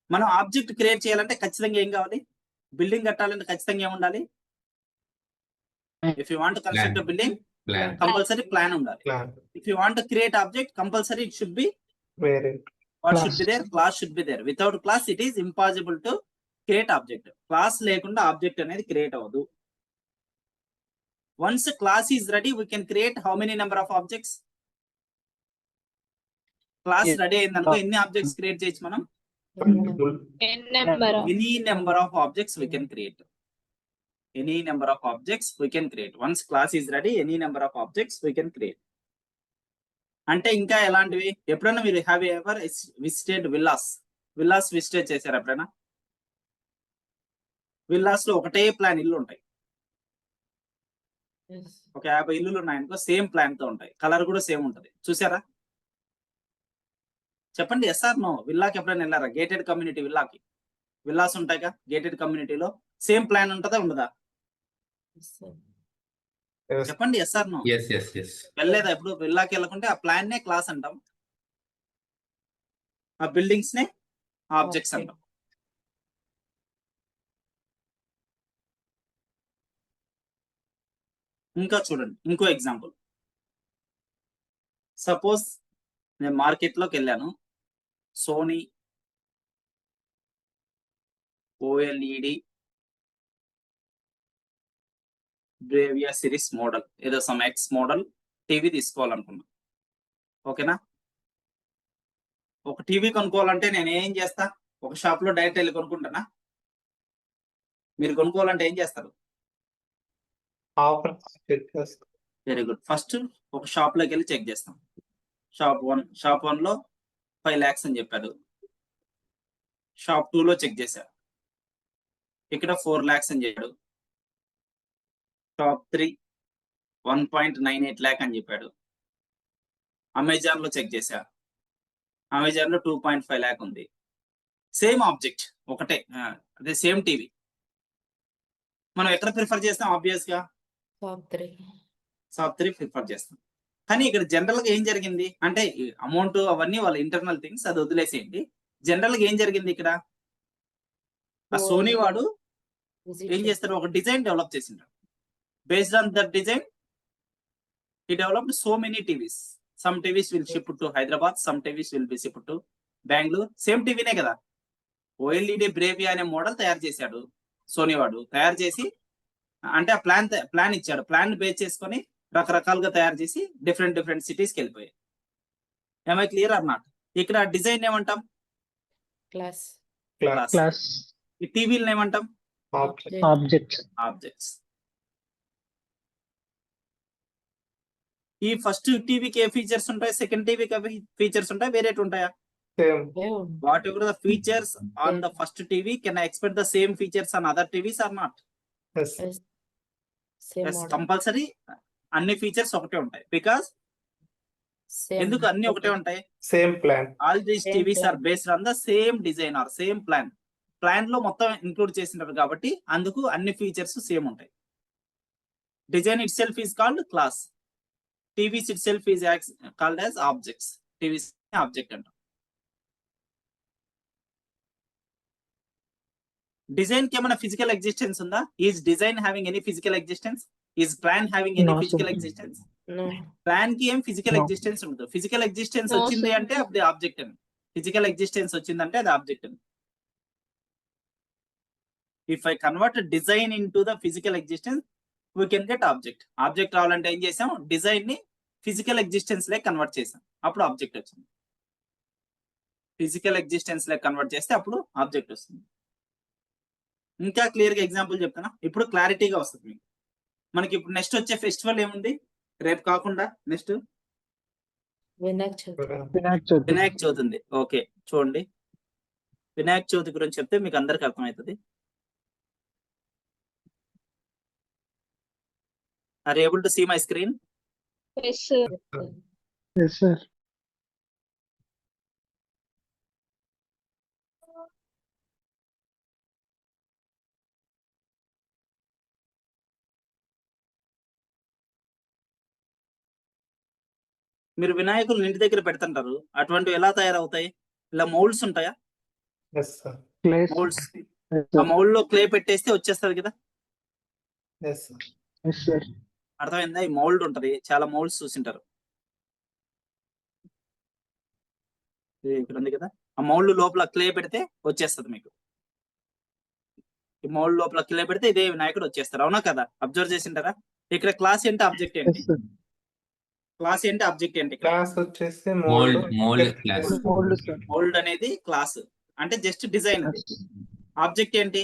మనం ఆబ్జెక్ట్ క్రియేట్ చేయాలంటే ఖచ్చితంగా ఏం కావాలి? బిల్డింగ్ కట్టాలంటే ఖచ్చితంగా ఏముండాలి? If you want construct building Plan. Compulsory plan ఉండాలి. Plan. If you want to create object, compulsory it should be Very. what Class. should be there? Class should be there. Without class, it is impossible to create object. Class లేకుండా object అనేది create అవ్వదు. Once a class is ready, we can create how many number of objects? Class Yes. ready అయిందనుకో ఎన్ని objects create చేయొచ్చు మనం? Multiple. n number of Any number of objects we can create. Any number of objects we can create. Once class is ready, any number of objects we can create. అంటే ఇంకా ఎలాంటివి? ఎప్పుడైనా మీరు have ever visited villas? Villas visit చేశారు ఎప్పుడైనా? Villas లో ఒకటే plan ఇల్లు ఉంటాయి. ఒక 50 ఇల్లులు ఉన్నాయనుకో సేమ్ ప్లాన్ తో ఉంటాయి, కలర్ కూడా సేమ్ ఉంటది. చూసారా? చెప్పండి ఎస్ ఆర్ నో. విల్లాకి ఎప్పుడైనా వెళ్ళారా? గేటెడ్ కమ్యూనిటీ విల్లాకి విల్లాస్ ఉంటాయిగా. గేటెడ్ కమ్యూనిటీలో సేమ్ ప్లాన్ ఉంటుందా ఉండదా? Yes. చెప్పండి yes or no. Yes, yes, yes. వెళ్ళలేదా ఎప్పుడు? విల్లాకి వెళ్ళకుంటే ఆ ప్లాన్ నే క్లాస్ అంటాం, ఆ బిల్డింగ్స్ నే ఆబ్జెక్ట్స్ అంటాం. ఇంకా చూడండి ఇంకో ఎగ్జాంపుల్. సపోజ్ నేను మార్కెట్ లోకి వెళ్ళాను, Sony OLED Bravia series model ఏదో సమ్ ఎక్స్ మోడల్ టీవీ తీసుకోవాలనుకున్నా. ఓకేనా? ఒక టీవీ కొనుక్కోవాలంటే నేను ఏం చేస్తా? ఒక షాప్ లో డైరెక్ట్ వెళ్ళి కొనుక్కుంటానా? మీరు కొనుక్కోవాలంటే ఏం చేస్తారు? Offer. Yes. Very good. First ఒక షాప్ లోకి వెళ్ళి చెక్ చేస్తాం. షాప్ 1 లో 5 lakhs అని చెప్పాడు. షాప్ 2 లో చెక్ చేశా, ఇక్కడ 4 lakhs అని చెప్పాడు. షాప్ 3 1.98 lakh అని చెప్పాడు. అమెజాన్ లో చెక్ చేశా, అమెజాన్ లో 2.5 lakh ఉంది. సేమ్ ఆబ్జెక్ట్ ఒకటే, అదే సేమ్ టీవీ. మనం ఎక్కడ ప్రిఫర్ చేస్తాం? ఆబ్వియస్ గా షాప్ 3 ప్రిఫర్ చేస్తాం. కానీ ఇక్కడ జనరల్ గా ఏం జరిగింది అంటే అమౌంట్ అవన్నీ వాళ్ళ ఇంటర్నల్ థింగ్స్, అది వదిలేసేయండి. జనరల్ గా ఏం జరిగింది ఇక్కడ? ఆ సోనీ వాడు ఏం చేస్తాడు? ఒక డిజైన్ డెవలప్ చేసింటాడు. Based on that design he developed so many TVs. Some TVs will ship to Hyderabad, some TVs will be shipped to Bengaluru same టీవీనే కదా. ఓఎల్ఈడి బ్రేవియా అనే మోడల్ తయారు చేశాడు సోనీ వాడు. తయారు చేసి అంటే ఆ ప్లాన్ ఇచ్చాడు. ప్లాన్ బేస్ చేసుకొని రకరకాలుగా తయారు చేసి డిఫరెంట్ సిటీస్కి వెళ్ళిపోయాయి. Am I clear or not? ఇక్కడ డిజైన్ ఏమంటాం? Class. క్లాస్. Class. ఈ టీవీలను ఏమంటాం? Object. Objects. ఆబ్జెక్ట్స్. ఈ ఫస్ట్ టీవీకి ఏ ఫీచర్స్ ఉంటాయి, సెకండ్ టీవీకి ఫీచర్స్ ఉంటాయి, వేరేటి ఉంటాయా? Same. Yeah. Whatever the features on the first TV can I expect the same features on other TVs or not? Yes. Yes. Same model. Compulsory అన్ని features ఒకటే ఉంటాయి. Because Same. ఎందుకు అన్ని ఒకటే ఉంటాయి? Same plan. All these Same TVs plan. Are based on the same design or same plan. Plan లో మొత్తం include చేసినారు కాబట్టి అందుకు అన్ని ఫీచర్స్ సేమ్ ఉంటాయి. Design itself is called class. TVs itself is called as objects. TVs object అంటాం. Design కి ఏమైనా ఫిజికల్ ఎగ్జిస్టెన్స్ ఉందా? Is design having any physical existence? Is plan having any No, physical sir. Existence? No. Plan కి ఏం physical No. Existence ఉండదు. Physical existence No, వచ్చింది sir. అంటే అది ఆబ్జెక్ట్ అని. ఫిజికల్ ఎగ్జిస్టెన్స్ వచ్చిందంటే అది ఆబ్జెక్ట్ అని. If I convert design in to the physical existence we can get object. Object రావాలంటే ఏం చేసాం? డిజైన్ ని ఫిజికల్ ఎగ్జిస్టెన్స్ లే కన్వర్ట్ చేసాం, అప్పుడు ఆబ్జెక్ట్ వచ్చింది. ఫిజికల్ ఎగ్జిస్టెన్స్ లే కన్వర్ట్ చేస్తే అప్పుడు ఆబ్జెక్ట్ వస్తుంది. ఇంకా క్లియర్ గా ఎగ్జాంపుల్ చెప్తానా? ఇప్పుడు క్లారిటీగా వస్తుంది మీకు. మనకి ఇప్పుడు నెక్స్ట్ వచ్చే ఫెస్టివల్ ఏముంది రేపు కాకుండా? Next Vinayak Chavithi. Vinayak Chavithi. Vinayaka Chavithi ఉంది. ఓకే చూడండి, వినాయక చవితి గురించి చెప్తే మీకు అందరికి అర్థమవుతుంది. Are able to see my screen? Yes, sir. Yes, sir. మీరు వినాయకులు ఇంటి దగ్గర పెడుతుంటారు, అటువంటివి ఎలా తయారవుతాయి? ఇలా మౌల్డ్స్ ఉంటాయా? Yes, sir. Clay. Moulds. Yes, ఆ sir. మౌల్డ్ లో క్లే పెట్టేస్తే వచ్చేస్తది కదా. Yes, sir. Yes, sir. అర్థమైందా? ఈ మౌల్డ్ ఉంటది, చాలా మౌల్డ్స్ చూసింటారు. ఇది ఇక్కడ ఉంది కదా, ఆ మౌల్డ్ లోపల క్లే పెడితే వచ్చేస్తది మీకు. ఈ మౌల్డ్ లోపల క్లే పెడితే ఇదే వినాయకుడు వచ్చేస్తారు. అవునా కదా? అబ్జర్వ్ చేసింటారా? ఇక్కడ క్లాస్ ఏంటి, ఆబ్జెక్ట్ ఏంటి? Yes, sir. క్లాస్ ఏంటి, ఆబ్జెక్ట్ ఏంటి? Class వచ్చేసి Mold, mold. mold class. Mold, sir. Mould అనేది క్లాస్ అంటే జస్ట్ డిజైన్. Yes. ఆబ్జెక్ట్ ఏంటి?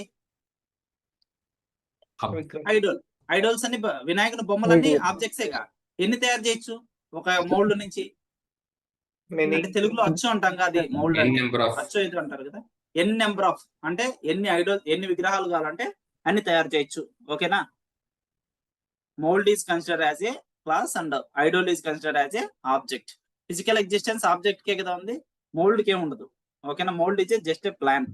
విగ్రహం. ఐడోల్. ఐడోల్స్ అని వినాయకుని బొమ్మలన్నీ Idol. ఆబ్జెక్ట్సేగా. ఎన్ని తయారు చేయొచ్చు ఒక మౌల్డ్ నుంచి? Many. అంటే తెలుగులో అచ్చు అంటాం కదా, అది మౌల్డ్ N అంటే. number of. అచ్చు ఇది అంటారు కదా. ఎన్ నెంబర్ ఆఫ్ అంటే ఎన్ని విగ్రహాలు కావాలంటే అన్ని తయారు చేయొచ్చు. ఓకేనా? Mould is consider as a class and Idol is consider as a object. Physical existence object కే కదా ఉంది, మౌల్డ్ కే ఉండదు. ఓకేనా? Mould is just a plan.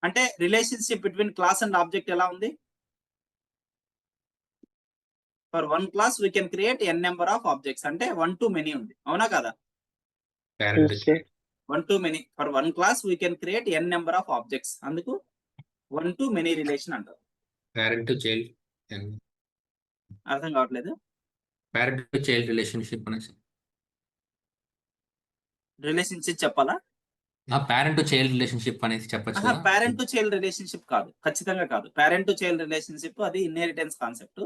అంటే relationship between class and object ఎలా ఉంది? For one class we can create N number of objects. అంటే 1 to many ఉంది. అవునా కదా? Parent. Yes, sir. 1 to many. For one class we can create N number of objects. అందుకు 1 to many relation అంటారు. Parent to child. And అర్థం కావట్లేదు? parent to child relationship అనేసి. Relationship చెప్పాలా? Parent to child relationship అనేసి చెప్పొచ్చు కదా. Parent to child relationship కాదు, ఖచ్చితంగా కాదు. పేరెంట్ టు చైల్డ్ రిలేషన్షిప్ అది ఇన్హెరిటెన్స్ కాన్సెప్ట్.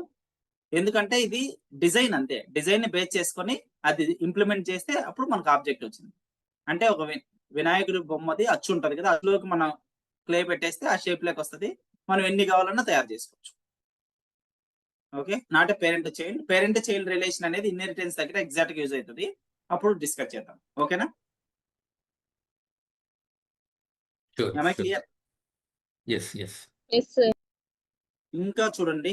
ఎందుకంటే ఇది డిజైన్ అంతే. డిజైన్ ని బేస్ చేసుకొని అది ఇంప్లిమెంట్ చేస్తే అప్పుడు మనకు ఆబ్జెక్ట్ వచ్చింది. అంటే ఒక వినాయకుడి బొమ్మది అచ్చు ఉంటది కదా, అచ్చులోకి మనం క్లే పెట్టేస్తే ఆ షేప్ లోకి వస్తుంది. మనం ఎన్ని కావాలన్నా తయారు చేసుకోవచ్చు. Okay, not a parent to child. Parent to child relation అనేది ఇన్హెరిటెన్స్ దగ్గర ఎగ్జాక్ట్ యూజ్ అవుతుంది. అప్పుడు డిస్కస్ చేద్దాం. ఓకేనా? Sure, Am I sure. clear? Yes, yes. Yes, sir. ఇంకా చూడండి,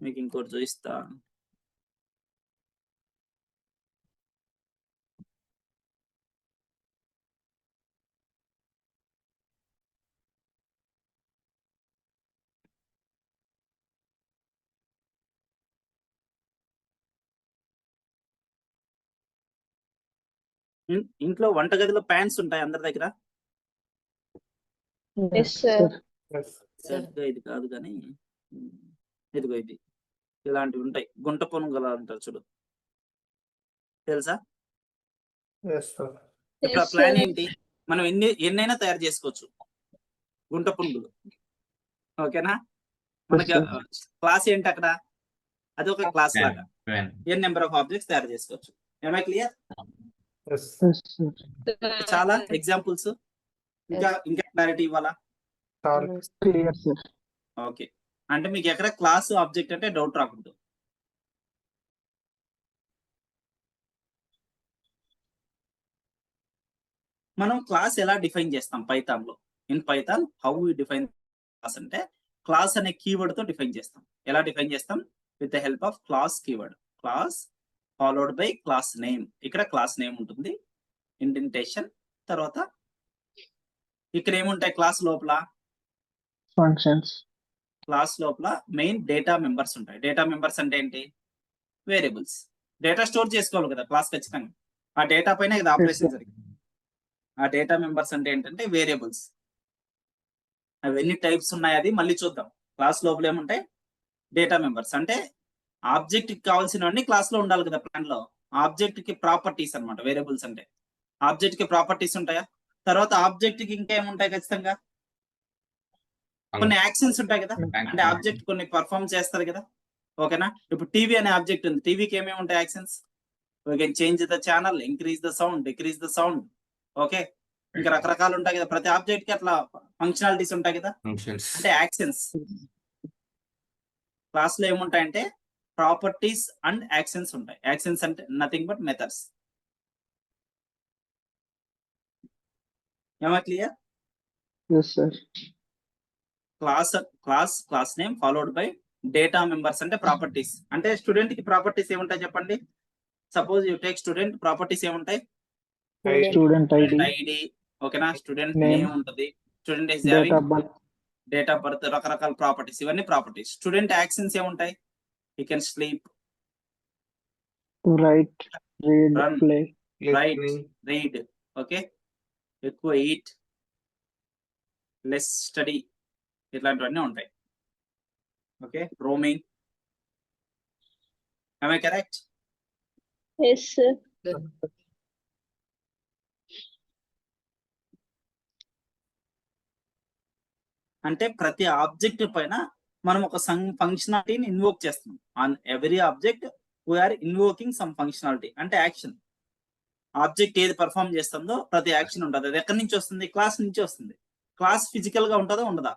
మీకు ఇంకోటి చూపిస్తా. ఇంట్లో వంటగదిలో ప్యాన్స్ ఉంటాయి అందరి దగ్గర. Yes, sir. Yes. ఎగ్జాక్ట్ గా ఇది కాదు కానీ ఇదిగో ఇది ఇలాంటివి ఉంటాయి. గుంట పొనుగల అంటారు చూడు, తెలుసా? Yes, sir. ఇప్పుడు ఆ Yes, ప్లాన్ sir. ఏంటి, మనం ఎన్నైనా తయారు చేసుకోవచ్చు గుంట పునుగులు. ఓకేనా, మనకి Yes, క్లాస్ ఏంటి అక్కడ, అది ఒక క్లాస్ When, లాగా when. N number of objects తయారు చేసుకోవచ్చు. Am I clear? Yes. Yes, sir. చాలా ఎగ్జాంపుల్స్, ఇంకా క్లారిటీ ఇవ్వాలా? All. Yes. Clear, sir. Okay, అంటే మీకు ఎక్కడ క్లాస్ ఆబ్జెక్ట్ అంటే డౌట్ రాకూడదు. మనం క్లాస్ ఎలా డిఫైన్ చేస్తాం పైథాన్ లో? In Python how we define class అంటే, క్లాస్ అనే కీవర్డ్ తో డిఫైన్ చేస్తాం. ఎలా డిఫైన్ చేస్తాం? With the help of class keyword. Class followed by class name. ఇక్కడ క్లాస్ నేమ్ ఉంటుంది, ఇండెంటేషన్, తర్వాత ఇక్కడ ఏముంటాయి క్లాస్ లోపల? Functions. క్లాస్ లోపల మెయిన్ డేటా మెంబర్స్ ఉంటాయి. డేటా మెంబర్స్ అంటే ఏంటి? వేరియబుల్స్. డేటా స్టోర్ చేసుకోవాలి కదా క్లాస్ ఖచ్చితంగా, ఆ డేటా పైన ఇది ఆపరేషన్ జరిగింది. ఆ డేటా మెంబర్స్ అంటే ఏంటంటే వేరియబుల్స్. అవి ఎన్ని టైప్స్ ఉన్నాయి అది మళ్ళీ చూద్దాం. క్లాస్ లోపల ఏముంటాయి? డేటా మెంబర్స్ అంటే ఆబ్జెక్ట్ కి కావాల్సినవన్నీ క్లాస్ లో ఉండాలి కదా ప్లాన్ లో. ఆబ్జెక్ట్ కి ప్రాపర్టీస్ అన్నమాట వేరియబుల్స్ అంటే. ఆబ్జెక్ట్ కి ప్రాపర్టీస్ ఉంటాయా? తర్వాత ఆబ్జెక్ట్ కి ఇంకా ఏముంటాయి ఖచ్చితంగా? కొన్ని యాక్షన్స్ ఉంటాయి కదా, అంటే ఆబ్జెక్ట్ కొన్ని పర్ఫామ్ చేస్తారు కదా. ఓకేనా, ఇప్పుడు టీవీ అనే ఆబ్జెక్ట్ ఉంది, టీవీకి ఏమేమి ఉంటాయి actions? We can change the channel, increase the sound, decrease the sound. Okay, ఇంకా రకరకాలు ఉంటాయి కదా, ప్రతి ఆబ్జెక్ట్ కి అట్లా ఫంక్షనాలిటీస్ ఉంటాయి కదా, Functions. అంటే యాక్షన్స్. క్లాస్ లో ఏముంటాయంటే ప్రాపర్టీస్ అండ్ యాక్షన్స్ ఉంటాయి. యాక్షన్స్ అంటే నథింగ్ బట్ మెథడ్స్. ఏమా clear? Yes, sir. Class name followed by data members అంటే ప్రాపర్టీస్. అంటే స్టూడెంట్ కి ప్రాపర్టీస్ ఏముంటాయి చెప్పండి? Suppose you take student, properties ఏముంటాయి? Student ID, ఐడి, ఓకేనా, స్టూడెంట్ Name. నేమ్ ఉంటది, student is date having of birth, date of birth, రకరకాల properties, ఇవన్నీ ప్రాపర్టీస్. స్టూడెంట్ యాక్షన్స్ ఏముంటాయి? You can sleep, write, read, Run. play. Right, Listening. Read, okay, ఎక్కువ eat, less study, ఇట్లాంటివన్నీ ఉంటాయి. Okay, roaming. I correct? Yes, sir. అంటే ప్రతి object పైన మనం ఒక ఫంక్షనాలిటీని ఇన్వోక్ చేస్తున్నాం. On every object we're invoking some functionality, అంటే యాక్షన్. ఆబ్జెక్ట్ ఏది పర్ఫామ్ చేస్తుందో ప్రతి యాక్షన్ ఉంటుంది. అది ఎక్కడి నుంచి వస్తుంది? క్లాస్ నుంచి వస్తుంది. క్లాస్ ఫిజికల్ గా ఉంటుందా ఉండదా?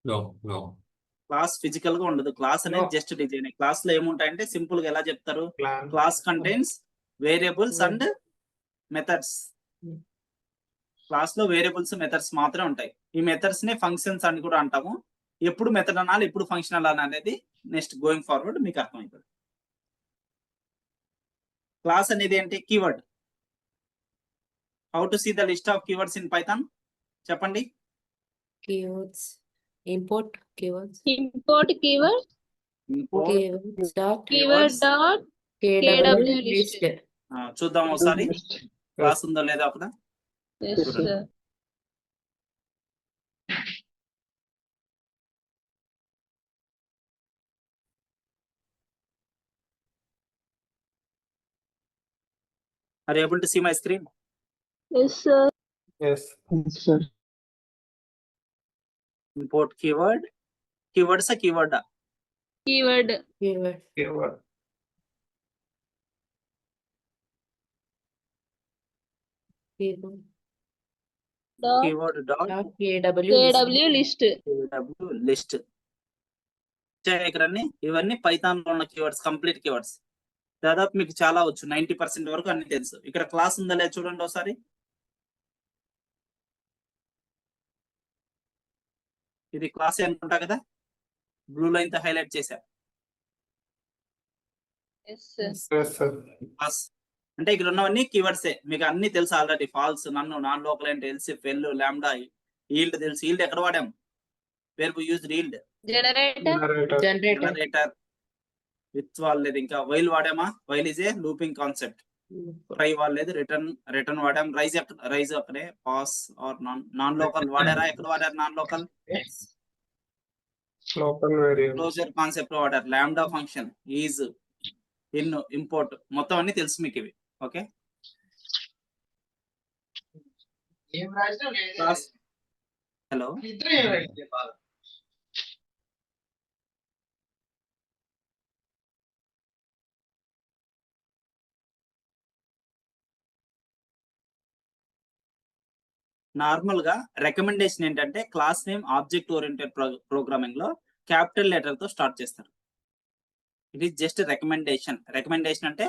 No, no. క్లాస్ ఫిజికల్ గా ఉండదు. క్లాస్ అనేది No. Just design. క్లాస్ లో ఏముంటాయంటే సింపుల్ గా ఎలా చెప్తారు? Plan. Class contains variables and methods. Class లో వేరియబుల్స్, మెథడ్స్ మాత్రమే ఉంటాయి. ఈ మెథడ్స్ ని ఫంక్షన్స్ అని కూడా అంటాము. ఎప్పుడు మెథడ్ అనాలి, ఎప్పుడు ఫంక్షన్ అనాలి అనేది నెక్స్ట్ గోయింగ్ ఫార్వర్డ్ మీకు అర్థమవుతుంది. క్లాస్ అనేది ఏంటి? Keyword. How to see the list of keywords in Python? చెప్పండి. Keywords. Import keywords. Import keyword. Import Keywords dot Keyword dot KW list. list. చూద్దాం ఒకసారి List. క్లాస్ ఉందో లేదా అక్కడ. Yes, Yes, sir. sir. Are you able to see my screen? Yes, sir. Yes. Yes, sir. Import keyword. Keywords a keyword. Keyword. Keyword. Keyword. Keyword Dot Keyword dot dot KW list. KW list. KW list. ఇక్కడన్నీ ఇవన్నీ Python లో ఉన్న keywords, complete keywords. దాదాపు మీకు చాలా వచ్చు, 90% వరకు అన్ని తెలుసు. ఇక్కడ క్లాస్ ఉందా లేదా చూడండి ఒకసారి. ఇది క్లాస్ అనుకుంటా కదా, బ్లూ లైన్ తో హైలైట్ చేశా. Yes, sir. Yes, sir. Class అంటే ఇక్కడ ఉన్నవన్నీ కీవర్డ్సే, మీకు అన్ని తెలుసు ఆల్రెడీ. ఫాల్స్, నన్ను, నాన్ లోకల్ అంటే, ఎల్సిఫ్, ఎల్, లాంబ్డా, ఈల్డ్ తెలుసు. ఈల్డ్ ఎక్కడ వాడాం? Where we used yield? Generator. Generator. Generator. Generator. With వాడలేదు. ఇంకా వైల్ వాడామా? While is a looping concept. Try వాడలేదు. రిటర్న్ వాడాం. రైజ్ అక్కడే. పాస్ ఆర్ నాన్ లోకల్ వాడారా? ఎక్కడ వాడారు nonlocal? Local variable. Closure concept వాడారు. లాంబ్డా ఫంక్షన్, ఈజ్, ఇంపోర్ట్ మొత్తం అన్ని తెలుసు మీకు ఇవి. ఓకే, హలో నార్మల్ గా రికమెండేషన్ ఏంటంటే class name object oriented programming లో క్యాపిటల్ లెటర్ తో స్టార్ట్ చేస్తారు. It is just recommendation. Recommendation అంటే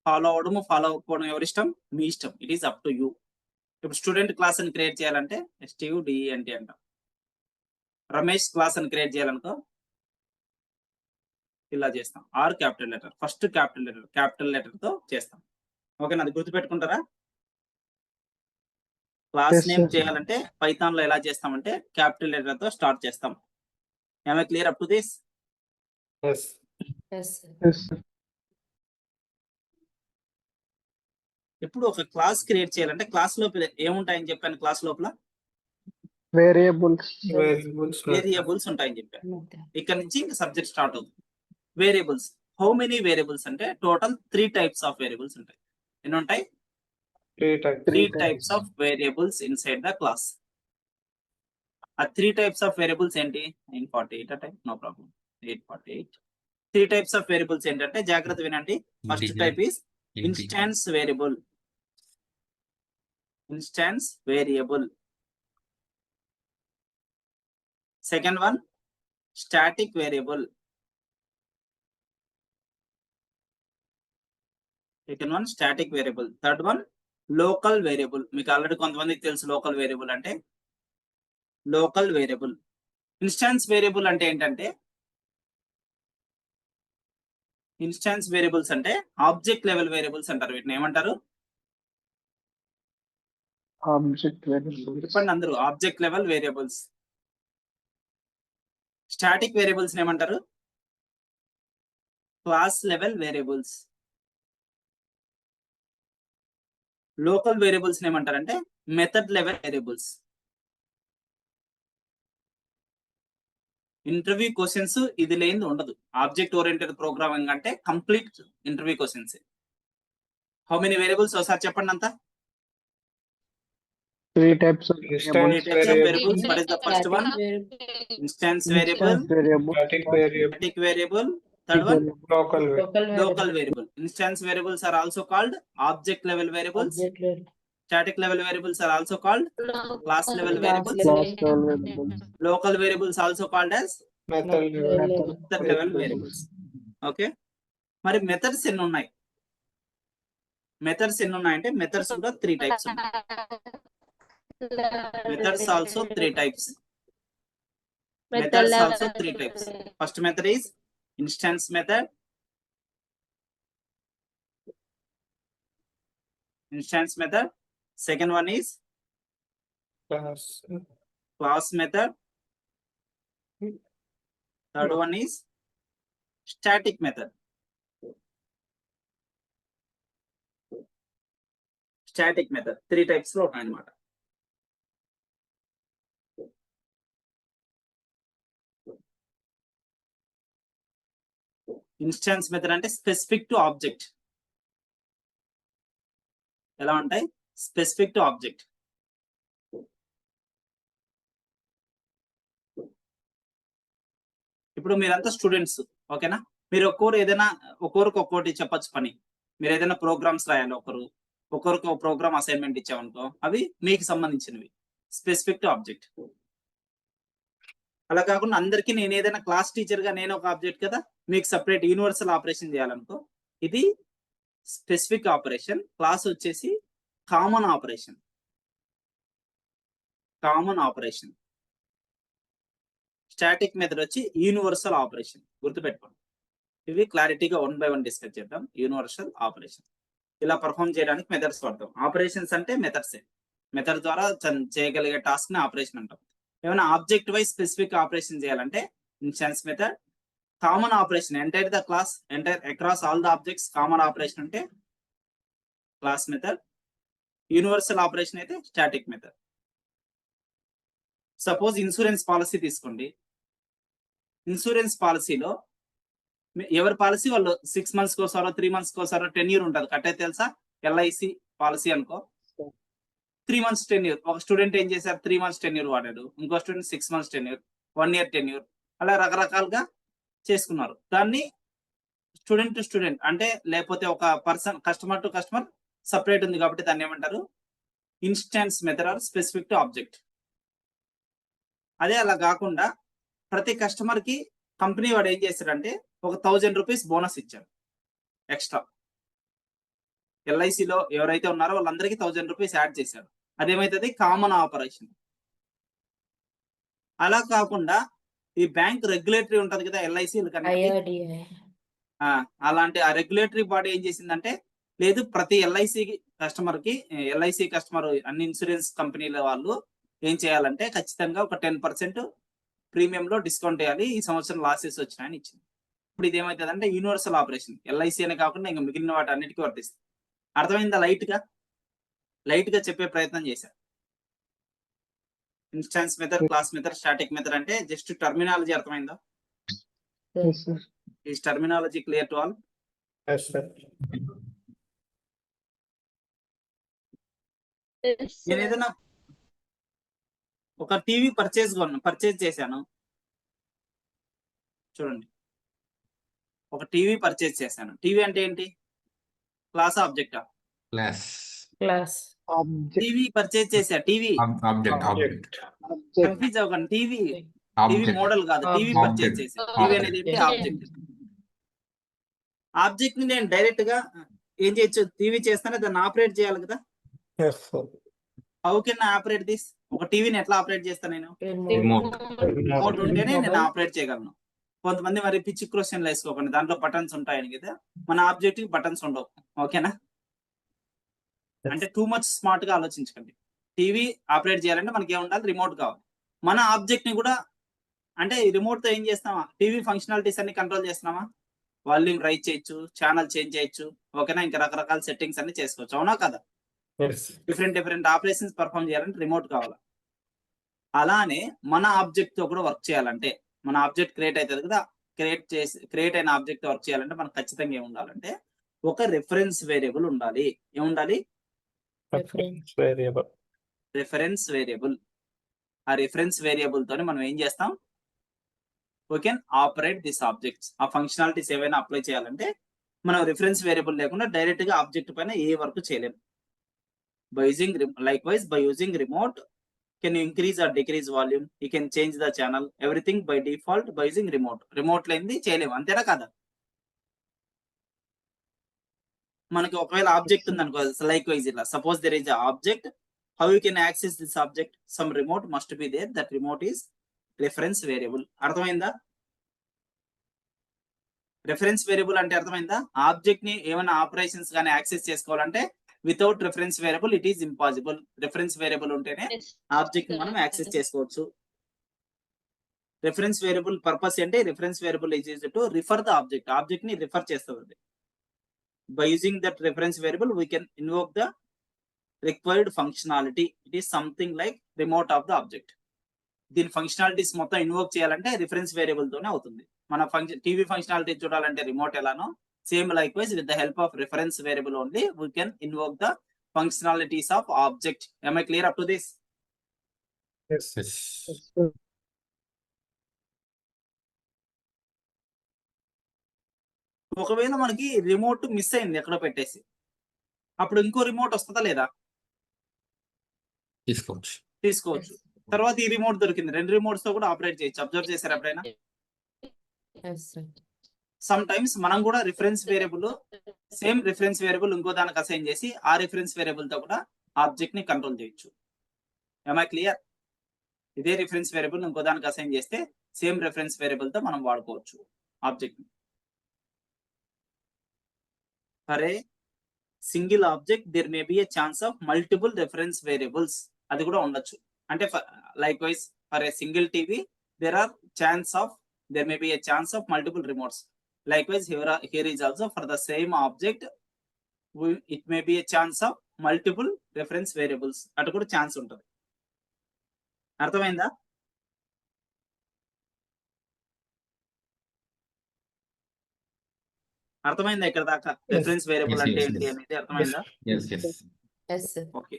ఫాలో అవ్వకపోవడం ఎవరిష్టం, మీ ఇష్టం. It is up to you. ఇప్పుడు స్టూడెంట్ క్లాస్ అని క్రియేట్ చేయాలంటే STUDENT అంటాం. రమేష్ క్లాస్ అని క్రియేట్ చేయాలనుకో ఇలా చేస్తాం. Or capital letter, first capital letter తో చేస్తాం. ఓకేనా, అది గుర్తుపెట్టుకుంటారా? Class Yes, name sir. చేయాలంటే పైథాన్ లో ఎలా చేస్తామంటే క్యాపిటల్ లెటర్ తో స్టార్ట్ చేస్తాం. ఏమైనా clear up to this? Yes. Yes, sir. Yes, sir. ఇప్పుడు ఒక క్లాస్ క్రియేట్ చేయాలంటే క్లాస్ లోపల ఏముంటాయని చెప్పాను? క్లాస్ లోపల Variables. Variables. వేరియబుల్స్ ఉంటాయని చెప్పాను. Method. ఇక్కడ నుంచి ఇంకా సబ్జెక్ట్ స్టార్ట్ అవుతుంది. వేరియబుల్స్, హౌ మెనీ వేరియబుల్స్ అంటే టోటల్ 3 టైప్స్ ఆఫ్ వేరియబుల్స్ ఉంటాయి. ఎన్ని ఉంటాయి? 3 types. 3 types of variables inside the class. ఆ 3 టైప్స్ ఆఫ్ వేరియబుల్స్ ఏంటి? 948 అట, no problem, 848. 3 types of variables ఏంటంటే జాగ్రత్త వినండి. First Integer. Type is instance variable. Instance variable. Second one static variable. Second one static variable. Third one local variable. మీకు already కొంతమందికి తెలుసు local variable అంటే. Local variable. Instance variable అంటే ఏంటంటే, instance variables అంటే ఆబ్జెక్ట్ లెవెల్ వేరియబుల్స్ అంటారు. వీటిని ఏమంటారు? Object variables. చెప్పండి అందరూ. Object level variables. Static variables ఏమంటారు? Class level variables. Local variables ఏమంటారంటే method level variables. Interview questions ఇది లేనిది ఉండదు. ఆబ్జెక్ట్ ఓరియంటెడ్ ప్రోగ్రామింగ్ అంటే complete interview questions. How many variables ఒకసారి చెప్పండి అంతా. 3 types of Instance Three types of variable. variables. What is the first Static one? variable. Instance variable, Instance variable. Static variable. static variable. Third one Local variable. local variable. Instance variables are also called object level variables. Object level. Static level variables are also called class level Class variables. level. Class level variables. Local variables also called as Method level. method level variables. Okay, మరి methods ఎన్ని ఉన్నాయి? Methods ఎన్ని ఉన్నాయంటే methods కూడా 3 types ఉన్నాయి. Methods also 3 types. Methods also 3 types. First method is instance method. Instance method. Second one is Class. class method. Third one is static method. Static method 3 types లో ఉన్నాయి అన్నమాట. Instance method అంటే specific to object. ఎలా ఉంటాయి? Specific to object. ఇప్పుడు మీరంతా students, ఓకేనా? మీరు ఒక్కొక్కరికి ఒక్కోటి చెప్పొచ్చు పని. మీరు ఏదైనా ప్రోగ్రామ్స్ రాయాలి, ఒకరికి ఒక ప్రోగ్రామ్ అసైన్మెంట్ ఇచ్చామనుకో, అవి మీకు సంబంధించినవి, స్పెసిఫిక్ టు ఆబ్జెక్ట్. అలా కాకుండా అందరికీ నేను ఏదైనా క్లాస్ టీచర్ గా నేను ఒక ఆబ్జెక్ట్ కదా, మీకు సపరేట్ యూనివర్సల్ ఆపరేషన్ చేయాలనుకో, ఇది స్పెసిఫిక్ ఆపరేషన్. క్లాస్ వచ్చేసి common operation. Common operation. Static method వచ్చి యూనివర్సల్ ఆపరేషన్. గుర్తుపెట్టుకోండి. ఇవి క్లారిటీగా 1 by 1 డిస్కస్ చేద్దాం. యూనివర్సల్ ఆపరేషన్ ఇలా పర్ఫామ్ చేయడానికి మెథడ్స్ వాడతాం. ఆపరేషన్స్ అంటే మెథడ్స్. మెథడ్ ద్వారా చేయగలిగే టాస్క్ ని ఆపరేషన్ అంటాం. ఏమైనా ఆబ్జెక్ట్ వైజ్ స్పెసిఫిక్ ఆపరేషన్ చేయాలంటే instance method. Common operation entire the class, entire across all the objects common operation అంటే క్లాస్ మెథడ్. యూనివర్సల్ ఆపరేషన్ అయితే static method. Suppose insurance policy తీసుకోండి. Insurance పాలసీలో ఎవరి పాలసీ వాళ్ళు 6 months కోసారో 3 months కోసారో టెన్యూర్ ఉంటుంది కట్టే తెలుసా? ఎల్ఐసి పాలసీ అనుకో 3 months టెన్యూర్. ఒక స్టూడెంట్ ఏం చేశారు 3 months టెన్యూర్ వాడాడు, ఇంకో student 6 months tenure, 1 year tenure, అలా రకరకాలుగా చేసుకున్నారు. దాన్ని స్టూడెంట్ టు స్టూడెంట్ అంటే లేకపోతే ఒక person customer to customer separate ఉంది కాబట్టి దాన్ని ఏమంటారు instance method or specific to object. అదే అలా కాకుండా ప్రతి కస్టమర్ కి కంపెనీ వాడు ఏం చేశాడంటే ఒక 1000 rupees బోనస్ ఇచ్చాడు ఎక్స్ట్రా. ఎల్ఐసిలో ఎవరైతే ఉన్నారో వాళ్ళందరికీ 1000 rupees యాడ్ చేశాడు. అదేమైతుంది కామన్ ఆపరేషన్. అలా కాకుండా ఈ బ్యాంక్ రెగ్యులేటరీ ఉంటది కదా ఎల్ఐసి, IRDA. అలాంటి ఆ రెగ్యులేటరీ బాడీ ఏం చేసిందంటే లేదు ప్రతి ఎల్ఐసి కస్టమర్ అన్ని ఇన్సూరెన్స్ కంపెనీల వాళ్ళు ఏం చేయాలంటే ఖచ్చితంగా ఒక 10% ప్రీమియం లో డిస్కౌంట్ వేయాలి, ఈ సంవత్సరం లాసెస్ వచ్చినాయని ఇచ్చింది. ఇప్పుడు ఇది ఏమవుతుంది అంటే యూనివర్సల్ ఆపరేషన్, ఎల్ఐసి అనే కాకుండా ఇంకా మిగిలిన వాటి అన్నిటికీ వర్తిస్తుంది. అర్థమైందా? లైట్ గా చెప్పే ప్రయత్నం చేశారు. Instance method, class method, static method అంటే జస్ట్ టర్మినాలజీ అర్థమైందా? Yes, sir. Is terminology clear to all? Yes, sir. Yes, sir. నేను ఏదైనా ఒక టీవీ పర్చేజ్ చేశాను చూడండి, ఒక టీవీ పర్చేజ్ చేశాను. టీవీ అంటే ఏంటి? క్లాస్ ఆబ్జెక్టా? Class. Class. Object. TV purchase చేశా. TV Object. Object. Object. Confuse అవ్వకండి. TV Object. మోడల్ కాదు, టీవీ Object. పర్చేజ్ చేశా. టీవీ అనేది ఏంటి? ఆబ్జెక్ట్. ఆబ్జెక్ట్ ని నేను డైరెక్ట్ గా ఏం చేయొచ్చు? టీవీ చేస్తానే దాన్ని ఆపరేట్ చేయాలి కదా. Yes, sir. How can operate this? ఒక టీవీని ఎట్లా ఆపరేట్ చేస్తాను నేను? Remote. రిమోట్ ఉంటేనే నేను ఆపరేట్ చేయగలను. కొంతమంది మరి పిచ్చి క్వశ్చన్లు వేసుకోకండి, దాంట్లో బటన్స్ ఉంటాయని కదా. మన ఆబ్జెక్ట్ కి బటన్స్ ఉండవు. ఓకేనా? అంటే టూ మచ్ స్మార్ట్ గా ఆలోచించకండి. టీవీ ఆపరేట్ చేయాలంటే మనకి ఏం ఉండాలి? రిమోట్ కావాలి. మన ఆబ్జెక్ట్ ని కూడా అంటే రిమోట్ తో ఏం చేస్తామా? టీవీ ఫంక్షనాలిటీస్ అన్ని కంట్రోల్ చేస్తున్నామా? వాల్యూమ్ రైజ్ చేయొచ్చు, ఛానల్ చేంజ్ చేయొచ్చు, ఓకేనా? ఇంకా రకరకాల సెట్టింగ్స్ అన్ని చేసుకోవచ్చు. అవునా కదా? Yes. డిఫరెంట్ ఆపరేషన్స్ పర్ఫామ్ చేయాలంటే రిమోట్ కావాలి. అలానే మన ఆబ్జెక్ట్ తో కూడా వర్క్ చేయాలంటే, మన ఆబ్జెక్ట్ క్రియేట్ అవుతుంది కదా, క్రియేట్ అయిన ఆబ్జెక్ట్ వర్క్ చేయాలంటే మనకు ఖచ్చితంగా ఏం ఉండాలంటే ఒక రిఫరెన్స్ వేరియబుల్ ఉండాలి. ఏముండాలి? Reference variable. Reference variable. ఆ రిఫరెన్స్ వేరియబుల్ తోనే మనం ఏం చేస్తాం? We can operate this objects. ఆ ఫంక్షనాలిటీస్ ఏవైనా అప్లై చేయాలంటే మనం రిఫరెన్స్ వేరియబుల్ లేకుండా డైరెక్ట్ గా ఆబ్జెక్ట్ పైన ఏ వర్క్ చేయలేము. by using remote can you increase or decrease volume, you can change the channel, everything by default by using remote లేనిది చేయలేము. అంతేనా కదా? మనకి ఒకవేళ ఆబ్జెక్ట్ ఉంది అనుకో, లైక్ వైజ్ ఇలా suppose there is object, how you can access this object? Some remote must be there, that remote is reference variable. అర్థమైందా? రిఫరెన్స్ వేరియబుల్ అంటే అర్థమైందా? ఆబ్జెక్ట్ ని ఏమైనా ఆపరేషన్స్ కానీ యాక్సెస్ చేసుకోవాలంటే without reference variable it is impossible. Reference variable ఉంటేనే Yes, object ని మనం యాక్సెస్ చేసుకోవచ్చు. రిఫరెన్స్ వేరియబుల్ పర్పస్ అంటే reference variable is used to refer the object. Object ని రిఫర్ చేస్తుంది. By using that reference variable we can invoke the required functionality. It is something like remote of the object. దీని functionalities మొత్తం invoke చేయాలంటే reference variable తోనే అవుతుంది. మన TV functionality చూడాలంటే remote ఎలానో same like wise with the help of reference variable only we can invoke the functionalities of object. am I clear up to this? Yes. Yes. Yes, sir. ఒకవేళ మనకి remote miss అయింది ఎక్కడో పెట్టేసి, అప్పుడు ఇంకో remote వస్తుందా లేదా? తీసుకోవచ్చు. తర్వాత ఈ రిమోట్ దొరికింది, 2 రిమోట్స్ తో కూడా ఆపరేట్ చేయొచ్చు. అబ్జర్వ్ చేశారు ఎప్పుడైనా? Yes, sir. సమ్ టైమ్స్ మనం కూడా reference variable, same reference variable ఇంకో దానికి అసైన్ చేసి ఆ రిఫరెన్స్ వేరియబుల్ తో కూడా ఆబ్జెక్ట్ ని కంట్రోల్ చేయొచ్చు. am I clear? ఇదే రిఫరెన్స్ వేరియబుల్ ఇంకో దానికి అసైన్ చేస్తే సేమ్ రిఫరెన్స్ వేరియబుల్ తో మనం వాడుకోవచ్చు ఆబ్జెక్ట్ ని. For a single object there may be a chance of multiple reference variables. అది కూడా ఉండొచ్చు. అంటే likewise for a single TV there may be a chance of multiple remotes. Likewise here is also for the same object it may be a chance of multiple reference variables. అటు కూడా chance ఉంటుంది. అర్థమైందా? అర్థమైందా ఇక్కడ దాకా reference variable Yes, అంటే yes, ఏంటి yes. అనేది అర్థమైందా? Yes, yes. Yes, sir. Okay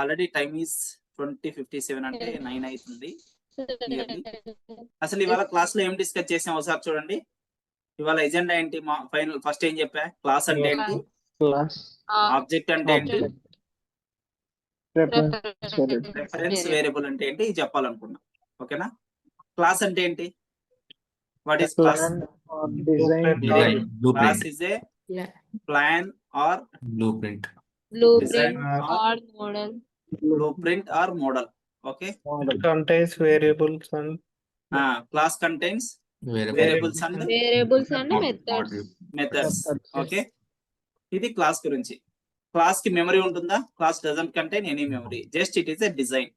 already time is 20:57 అంటే 9 అవుతుంది క్లియర్లీ. అసలు ఇవాళ క్లాస్ లో ఏం డిస్కస్ చేసాం ఒకసారి చూడండి. ఇవాళ ఎజెండా ఏంటి? మా ఫైనల్ ఫస్ట్ ఏం చెప్పా? క్లాస్ అంటే ఏంటి, Class. ఆబ్జెక్ట్ అంటే ఏంటి, రిఫరెన్స్ వేరియబుల్ అంటే ఏంటి ఇది చెప్పాలనుకున్నా. ఓకేనా? క్లాస్ అంటే ఏంటి? What is class? Plan or design. Design, class blueprint, is a Yeah. Plan or blueprint. Blueprint Design or model. blueprint or model. Okay. Model. Contains variables and Class contains variables and Variables and Mod- methods. module. methods. Methods. Okay. ఇది class గురించి. Class కి memory ఉంటుందా? Class doesn't contain any memory, just it is a design.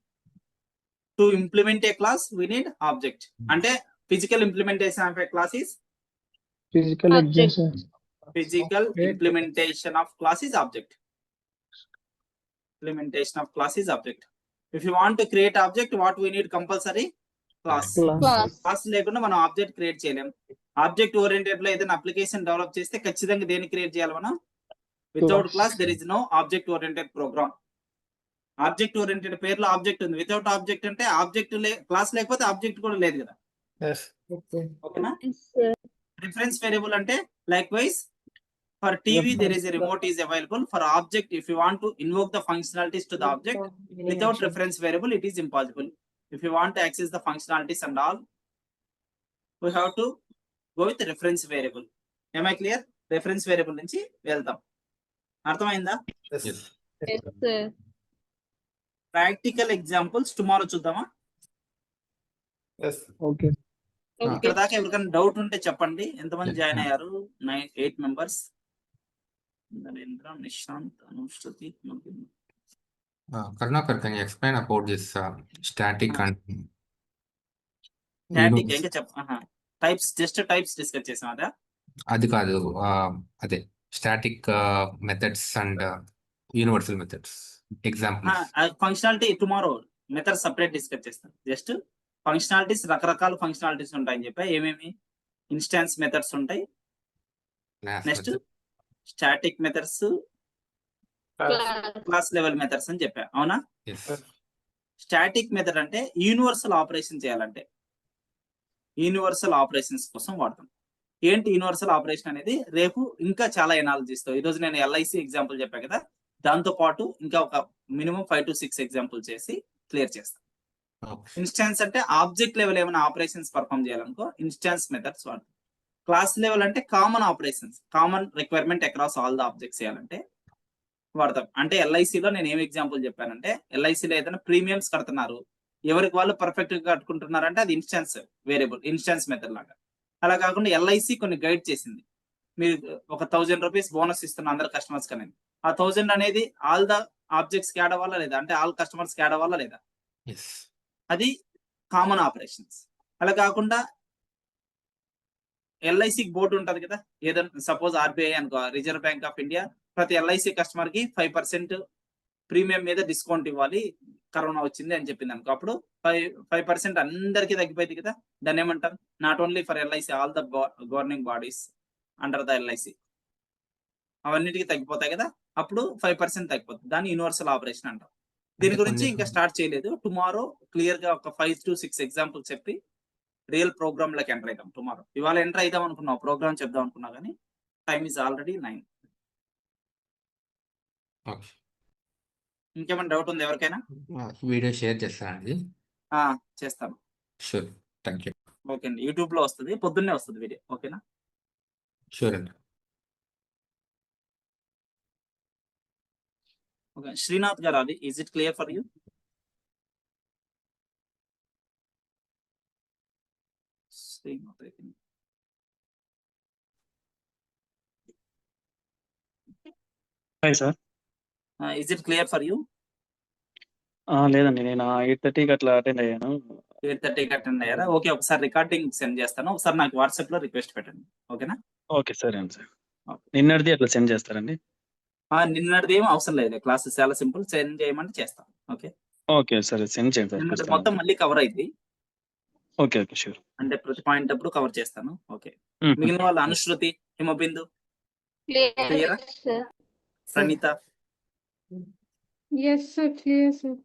To implement a class we need object. అంటే physical implementation of a class is Physical Object. existence. physical implementation of class is object. Implementation of class is object. If you want to create object, what we need compulsory? Class. Class. Class లేకుండా మనం object create చేయలేం. Object oriented లో ఏదైనా application develop చేస్తే ఖచ్చితంగా దేన్ని create చేయాలి మనం? Without Class. Class there is no object oriented program. Object oriented పేర్లో ఆబ్జెక్ట్ ఉంది, వితౌట్ ఆబ్జెక్ట్ అంటే ఆబ్జెక్ట్ క్లాస్ లేకపోతే ఆబ్జెక్ట్ కూడా లేదు కదా. yes, Yes, sir. ఓకేనా? Yes, sir. Reference variable ante likewise for TV there is a remote is available. For object if you want to invoke the functionalities to the object without reference variable it is impossible. If you want to access the functionalities and all we have to go with the reference variable. Am I clear? Reference variable nunchi veldam. అర్థమైందా? yes, Yes. Yes, sir. Practical examples tomorrow చూద్దామా? yes. Okay. Okay. ఇక్కడ దాకా ఎవరికైనా doubt ఉంటే చెప్పండి. ఎంతమంది Yes, join ma'am. అయ్యారు? 8 members. Narendra, Nishant, అనుశ్రుతి, ముగ్గురు. Karnakar, can you explain about this static and static ఇంకా టైప్స్ జస్ట్ టైప్స్ డిస్కస్ చేసాం అదా? అది కాదు, అదే static methods and universal methods examples. Functionality tomorrow method separate discuss చేస్తాం. జస్ట్ ఫంక్షనాలిటీస్ రకరకాల ఫంక్షనాలిటీస్ ఉంటాయని చెప్పా. ఏమేమి? ఇన్స్టాన్స్ మెథడ్స్ ఉంటాయి, next static methods, class level methods అని చెప్పా. అవునా? స్టాటిక్ మెథడ్ అంటే యూనివర్సల్ ఆపరేషన్ చేయాలంటే యూనివర్సల్ ఆపరేషన్స్ కోసం వాడతాం. ఏంటి యూనివర్సల్ ఆపరేషన్ అనేది రేపు ఇంకా చాలా ఎనాలజీస్ తో, ఈ రోజు నేను ఎల్ఐసి ఎగ్జాంపుల్ చెప్పా కదా, దాంతో పాటు ఇంకా ఒక మినిమం 5 to 6 ఎగ్జాంపుల్ చేసి క్లియర్ చేస్తాం. ఇన్స్టాన్స్ అంటే ఆబ్జెక్ట్ లెవెల్ ఏమైనా ఆపరేషన్స్ పర్ఫామ్ చేయాలనుకో ఇన్స్టాన్స్ మెథడ్స్ వాడతాం. క్లాస్ లెవెల్ అంటే common operations, common requirement across all the objects చేయాలంటే వాడతాం. అంటే ఎల్ఐసిలో నేను ఏం ఎగ్జాంపుల్ చెప్పానంటే, ఎల్ఐసిలో ఏదైనా ప్రీమియమ్స్ కడుతున్నారు, ఎవరికి వాళ్ళు పర్ఫెక్ట్ గా కట్టుకుంటున్నారంటే అది ఇన్స్టాన్స్ వేరియబుల్, ఇన్స్టాన్స్ మెథడ్ లాగా. అలా కాకుండా ఎల్ఐసి కొన్ని గైడ్ చేసింది, మీరు ఒక 1000 రూపీస్ బోనస్ ఇస్తున్న అందరు కస్టమర్స్ కానీ ఆ 1000 అనేది ఆల్ ద ఆబ్జెక్ట్స్ కి యాడ్ అవ్వాలా లేదా, అంటే ఆల్ కస్టమర్స్ కి యాడ్ అవ్వాలా లేదా, అది కామన్ ఆపరేషన్స్. అలా కాకుండా ఎల్ఐసికి బోర్డు ఉంటది కదా, ఏదైనా సపోజ్ ఆర్బీఐ అనుకో, రిజర్వ్ బ్యాంక్ ఆఫ్ ఇండియా, ప్రతి ఎల్ఐసి కస్టమర్ కి 5% ప్రీమియం మీద డిస్కౌంట్ ఇవ్వాలి, కరోనా వచ్చింది అని చెప్పింది అనుకో, అప్పుడు 5% అందరికి తగ్గిపోయింది కదా, దాన్ని ఏమంటాం? Not only for LIC, all the governing bodies under the LIC అవన్నిటికి తగ్గిపోతాయి కదా, అప్పుడు 5% తగ్గిపోతుంది. దాన్ని యూనివర్సల్ ఆపరేషన్ అంటాం. దీని గురించి ఇంకా స్టార్ట్ చేయలేదు. టుమారో క్లియర్ గా ఒక 5 to 6 ఎగ్జాంపుల్ చెప్పి రియల్ ప్రోగ్రామ్ లోకి ఎంటర్ అవుతాం టుమారో. ఇవాళ ఎంటర్ అవుదాం అనుకున్నాం, ప్రోగ్రామ్ చెప్దాం అనుకున్నా కానీ టైమ్ ఈజ్ ఆల్రెడీ 9. ఇంకేమైనా డౌట్ ఉంది ఎవరికైనా? వీడియో షేర్ చేస్తానండి. చేస్తాను. Sure, thank you. ఓకే అండి, యూట్యూబ్ లో వస్తుంది, పొద్దున్నే వస్తుంది వీడియో. ఓకేనా? షూర్ అండి. ఓకే, శ్రీనాథ్ గారు, అది is it clear for you? Srinath, hi sir. Is it clear for you? లేదండి, నేను 8:30కి అట్లా అటెండ్ అయ్యాను. 8:30కి అటెండ్ అయ్యారా? ఓకే, ఒకసారి రికార్డింగ్ సెండ్ చేస్తాను, ఒకసారి నాకు వాట్సాప్ లో రిక్వెస్ట్ పెట్టండి. ఓకేనా? ఓకే, సరే అండి సార్. నిన్నటిది అట్లా సెండ్ చేస్తారండి? నిన్నటిది ఏం అవసరం లేదు, క్లాసెస్ చాలా సింపుల్, సెండ్ చేయమంటే చేస్తాం. ఓకే ఓకే, సరే సెండ్ చేయండి సార్. నిన్నటి మొత్తం మళ్ళీ కవర్ అయింది, ఓకే ఓకే, షూర్. అంటే ప్రతి పాయింట్ అప్పుడు కవర్ చేస్తాను. ఓకే, మిగిలిన వాళ్ళు అనుశ్రుతి, Himabindu, Clear? sir. Pranita. Yes, sir. Clear, sir.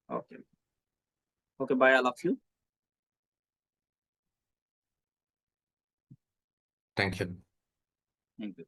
Okay. Okay, bye all of you. Thank you. Thank you.